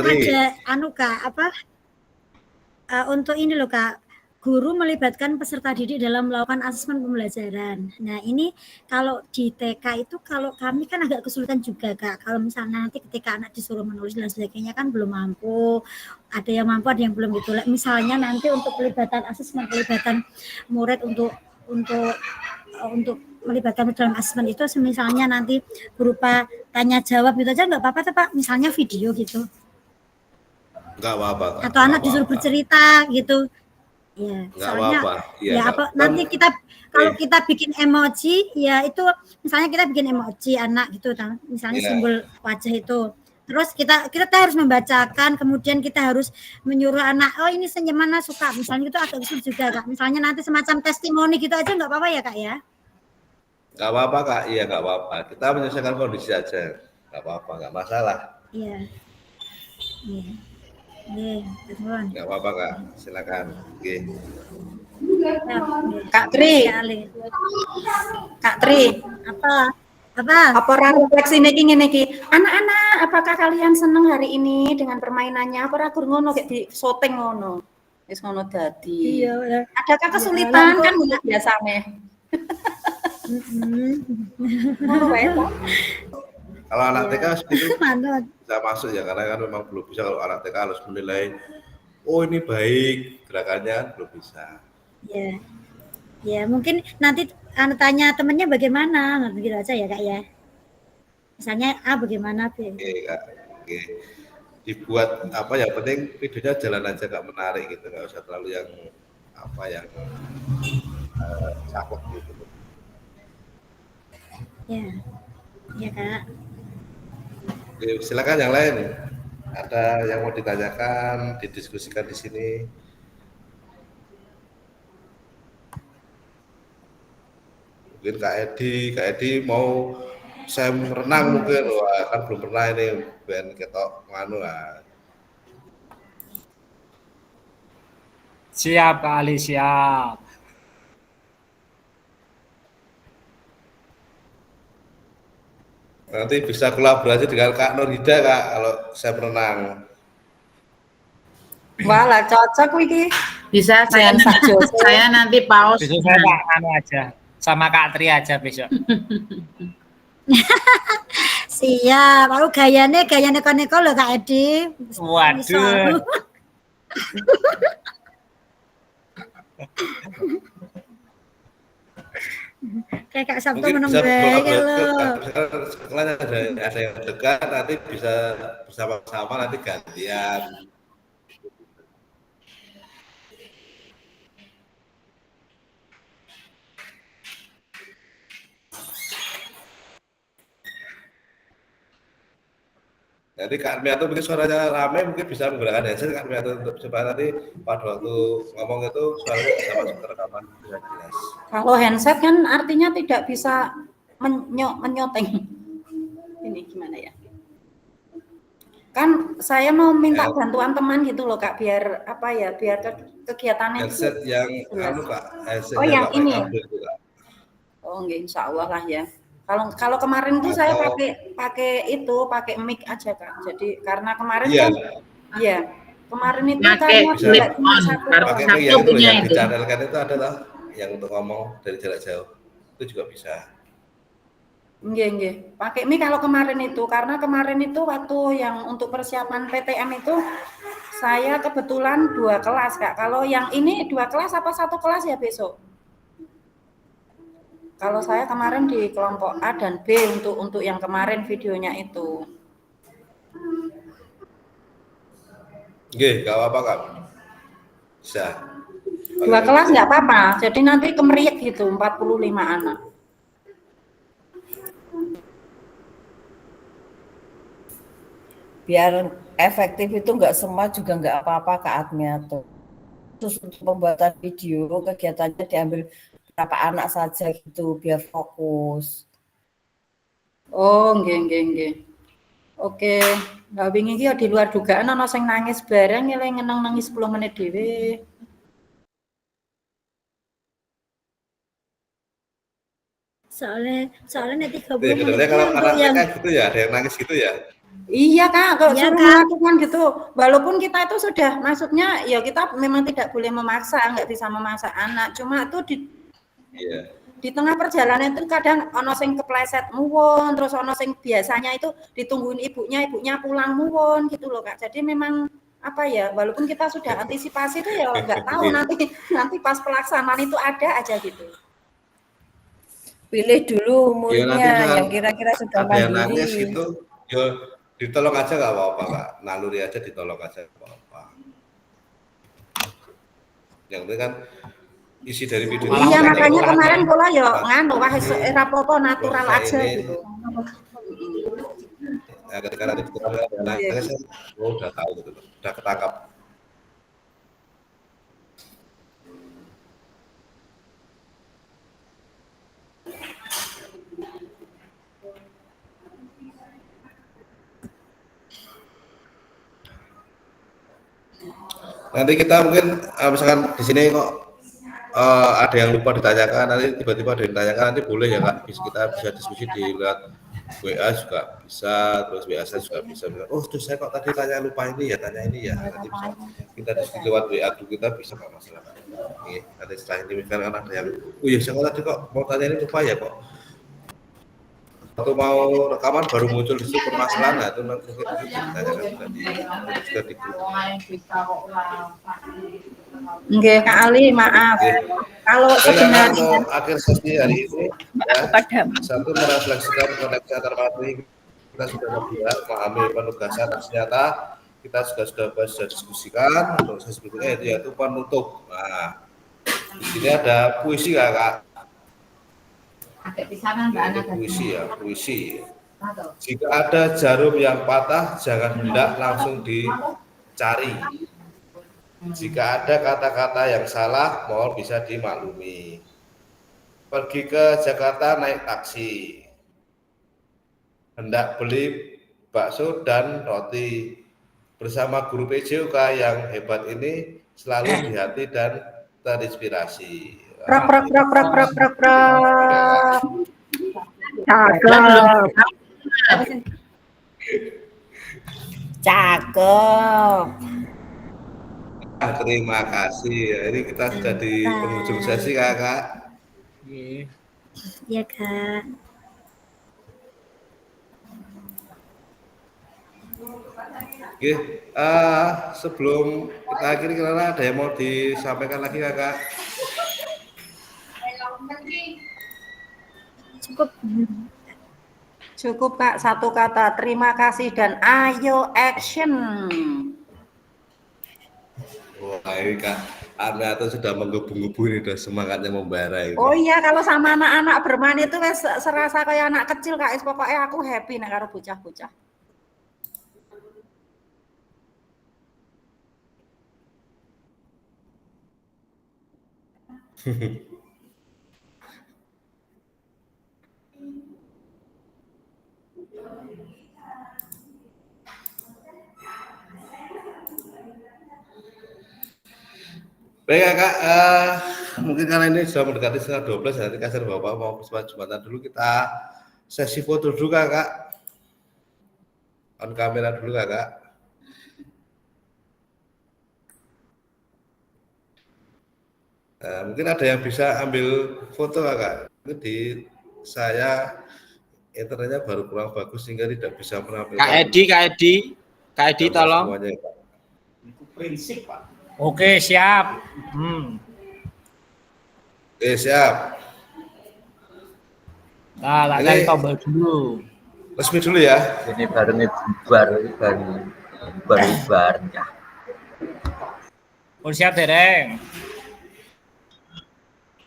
ada untuk ini loh Kak. Guru melibatkan peserta didik dalam melakukan asesmen pembelajaran. Nah ini kalau di TK itu kalau kami kan agak kesulitan juga Kak. Kalau misalnya nanti ketika anak disuruh menulis dan sebagainya kan belum mampu. Ada yang mampu, ada yang belum gitu. Misalnya nanti untuk pelibatan murid untuk melibatkan dalam asesmen itu misalnya nanti berupa tanya jawab gitu aja nggak apa-apa Pak. Misalnya video gitu. Nggak apa-apa. Atau anak disuruh bercerita gitu. Ya, soalnya nanti kita kalau kita bikin emoji ya itu misalnya kita bikin emoji anak gitu misalnya simbol wajah itu. Terus kita harus membacakan, kemudian kita harus menyuruh anak ini senyum mana suka misalnya itu agak sulit juga Kak. Misalnya nanti semacam testimoni gitu aja nggak apa-apa ya Kak ya? Nggak apa-apa Kak, iya nggak apa-apa. Kita menyelesaikan kondisi aja, nggak apa-apa, nggak masalah. Iya. Nggak apa-apa Kak, silakan. Oke. Kak Tri, apa refleksi niki ngene iki? Anak-anak, apakah kalian seneng hari ini dengan permainannya? Apa ora ngono kayak di syuting ngono? Wis ngono dadi. Iya. Adakah kesulitan kan biasane? Ngono wae. Kalau anak TK seperti itu bisa masuk ya, karena kan memang belum bisa kalau anak TK harus menilai, oh ini baik gerakannya, belum bisa. Ya mungkin nanti tanya temennya bagaimana, gitu aja ya Kak ya. Misalnya bagaimana B. Oke Kak, oke. Dibuat yang penting videonya jalan aja Kak, menarik gitu, nggak usah terlalu yang cakup gitu. Ya Kak. Oke, silakan yang lain. Ada yang mau ditanyakan, didiskusikan di sini? Mungkin Kak Edi mau saya renang mungkin, wah kan belum pernah ini ben ketok nganu lah. Siap kali, siap. Nanti bisa kolaborasi dengan Kak Nurhida Kak kalau saya berenang. Walah cocok iki. Bisa saya nanti paus. Besok saya tak anu aja. Sama Kak Tri aja besok. Siap. Aku gayane neko-neko lho Kak Edi. Waduh. Kayak Kak Sabtu Mungkin meneng bisa bae lho. Kalau ada yang dekat nanti bisa bersama-sama nanti gantian. Jadi Kak Armianto mungkin suaranya ramai, mungkin bisa menggunakan headset Kak Armianto untuk supaya nanti pada waktu ngomong itu suaranya bisa masuk ke rekaman dengan jelas. Kalau handset kan artinya tidak bisa menyoteng. Ini gimana ya? Kan saya mau minta bantuan teman gitu loh Kak, biar apa ya, biar kegiatannya headset yang anu Kak, headset oh yang ini. kabel, Oh enggak, insya Allah lah ya. Kalau kemarin tuh saya pakai mic aja Kak. Jadi karena kemarin kan kemarin itu kan cuma satu. Pakai mic yang dichannelkan itu adalah yang untuk ngomong dari jarak jauh. Itu juga bisa. Nggih. Pakai mic kalau kemarin itu karena kemarin itu waktu yang untuk persiapan PTM itu saya kebetulan 2 kelas Kak. Kalau yang ini 2 kelas apa 1 kelas ya besok? Kalau saya kemarin di kelompok A dan B untuk yang kemarin videonya itu. Nggih, enggak apa-apa Kak. Bisa. 2 kelas enggak apa-apa. Jadi nanti kemeriak gitu 45 anak. Biar efektif itu enggak semua juga enggak apa-apa Kak Admiato. Terus untuk pembuatan video kegiatannya diambil berapa anak saja gitu biar fokus. Oh, nggih. Oke, nah wingi iki di luar dugaan ana sing nangis bareng ngeling nangis 10 menit dhewe. Soalnya 30 menit. Sebenarnya kalau anak kayak gitu ya, ada yang nangis gitu ya. Iya Kak, kalau suruh melakukan gitu, walaupun kita itu sudah maksudnya ya kita memang tidak boleh memaksa, nggak bisa memaksa anak, cuma itu di tengah perjalanan itu kadang ono sing kepleset muwon, terus ono sing biasanya itu ditungguin ibunya pulang muwon gitu loh Kak. Jadi memang apa ya, walaupun kita sudah antisipasi itu ya nggak tahu nanti pas pelaksanaan itu ada aja gitu. Pilih dulu umurnya yang kira-kira sudah mandiri. Ada yang nangis gitu, yo ditolong aja nggak apa-apa Kak, naluri aja ditolong aja nggak apa-apa. Yang penting kan isi dari video. Iya makanya kemarin pola yo nganu wah rapopo natural aja gitu. Ya ketika nanti kita nangis, udah tahu gitu, udah ketangkap. Nanti kita mungkin misalkan di sini kok ada yang lupa ditanyakan, nanti tiba-tiba ada yang ditanyakan, nanti boleh ya Kak, kita bisa diskusi di lewat WA juga bisa, terus WA saya juga bisa. Oh terus saya kok tadi lupa ini ya, tanya ini ya, nanti bisa kita diskusi lewat WA dulu, kita bisa nggak masalah. Oke, nanti setelah ini misalkan ada yang, oh ya saya tadi kok mau tanya ini lupa ya kok. Waktu mau rekaman baru muncul di situ permasalahan, nah itu nanti kita ditanyakan juga di grup. Nggih, Kak Ali, maaf. Kalau sebenarnya akhir sesi hari ini, satu merefleksikan koneksi antar materi kita sudah memahami penugasan ternyata kita sudah diskusikan untuk sesi berikutnya yaitu penutup. Nah, di sini ada puisi Kak. Puisi ya, puisi. Jika ada jarum yang patah, jangan hendak langsung dicari. Jika ada kata-kata yang salah, mohon bisa dimaklumi. Pergi ke Jakarta naik taksi. Hendak beli bakso dan roti. Bersama guru PJOK yang hebat ini, selalu di hati dan terinspirasi. Prok. Cakep. Terima kasih. Ini kita sudah di penghujung sesi, Kakak. Iya, Kak. Oke, sebelum kita akhiri, kira-kira ada yang mau disampaikan lagi, Kakak? Cukup, Kak, satu kata, terima kasih dan ayo action. Wah, ini Kak Anda tuh sudah menggebu-gebu ini, udah semangatnya membara ini. Oh iya, kalau sama anak-anak bermain itu wes serasa kayak anak kecil, Kak. Pokoknya aku happy nek karo bocah-bocah. Baik, Kakak, mungkin karena ini sudah mendekati setengah 12, nanti kasar Bapak mau Jumatan dulu, kita sesi foto dulu, Kakak. On kamera dulu, Kakak. Mungkin ada yang bisa ambil foto, Kakak. Ini di saya internetnya baru kurang bagus sehingga tidak bisa menampilkan. Kak Edi tolong. Semuanya, Itu prinsip, Pak. Oke, siap. Oke, siap. Nah, latihan tombol dulu. Resmi dulu ya. Ini baru ya. Oh, siap, Dereng.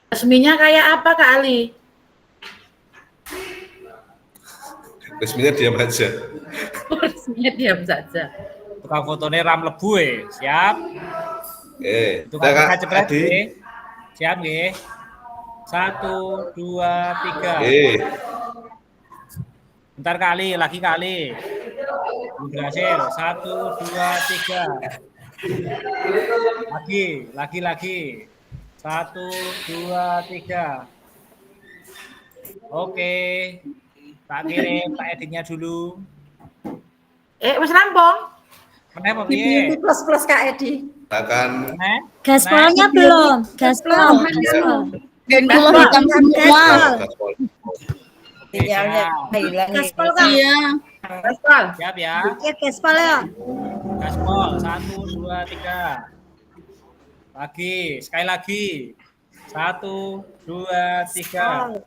Resminya kayak apa, Kak Ali? Resminya diam aja. Resminya diam saja. Tukang fotonya Ram Lebu, siap. Tukang Kak cepret, Adi. siap, nggih. 1, 2, 3. Bentar kali, lagi kali. Berhasil. 1, 2, 3. Lagi. 1, 2, 3. Oke. Tak kirim Pak Editnya dulu. Wis rampung. Meneh apa piye? Plus Kak Edi. Akan Gaspolnya belum. Gaspol. Dan kalau hitam semua. Sinyalnya hilang. Gaspol, Kak. Iya. Gaspol. Siap ya. Oke, gaspol ya. Gaspol. 1, 2, 3. Sekali lagi. 1, 2, 3.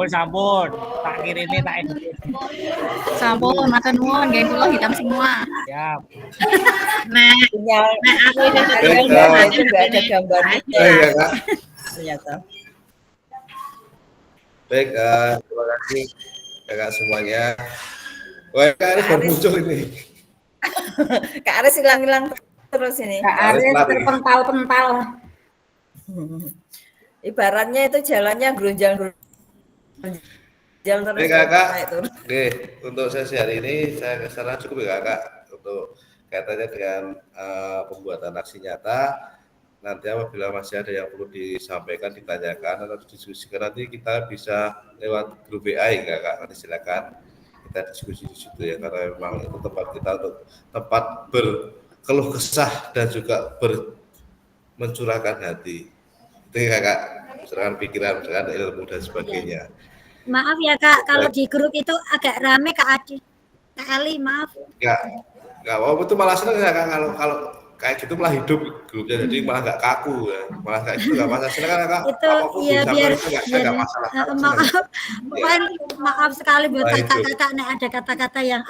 Sampun. Tak kirimi tak edit. Sampun, matur nuwun, nggih kula hitam semua. Siap. Sinyal aku itu enggak ada gambarnya. Iya, Kak. Ternyata. Baik, terima kasih Kakak semuanya. Wah, Kak Aris baru muncul ini. Kak Aris hilang-hilang terus ini. Kak Aris terpental-pental. Ibaratnya itu jalannya gerunjang terus. Oke, Kakak. Oke, untuk sesi hari ini saya kesana cukup ya, Kakak, untuk kaitannya dengan pembuatan aksi nyata. Nanti apabila masih ada yang perlu disampaikan, ditanyakan atau didiskusikan, nanti kita bisa lewat grup WA ya, Kakak. Nanti silakan kita diskusi di situ ya, karena memang itu tempat kita untuk tempat berkeluh kesah dan juga mencurahkan hati. Itu ya, Kakak, mencurahkan pikiran, mencurahkan ilmu dan sebagainya. Maaf ya, Kak, kalau di grup itu agak rame, Kak Adi. Kak Ali, maaf. Enggak, itu malah seneng ya, Kak, kalau kayak gitu malah hidup grupnya, jadi malah nggak kaku ya, malah kayak gitu nggak masalah. Silakan, Kak. Itu iya biar nggak masalah. Maaf sekali buat Wah, kakak-kakak nih ada kata-kata yang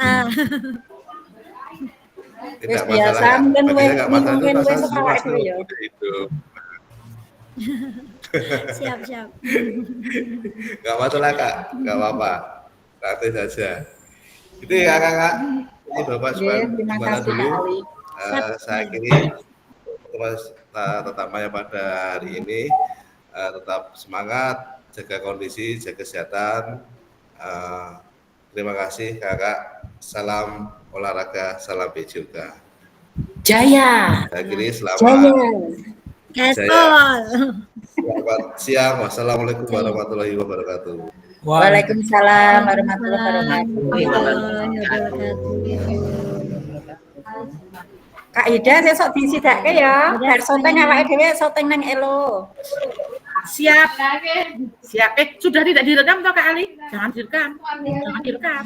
Tidak biasa mungkin wes kepala itu ya. Siap. Nggak masalah, Kak, nggak apa-apa, santai saja. Itu ya, Kakak. Ini Bapak Subhan dulu. Saya kiri tetap maya pada hari ini, tetap semangat, jaga kondisi, jaga kesehatan. Terima kasih, Kakak. Salam olahraga salam juga. Jaya. Akhiri selamat. Jaya. Selamat siang. Wassalamualaikum warahmatullahi wabarakatuh. Waalaikumsalam warahmatullahi wabarakatuh. Kak Ida sesuk disidake ya. Bar sonteng awake dhewe sonteng nang Elo. Siap. Siap. Sudah tidak direkam toh Kak Ali? Jangan direkam. Jangan direkam.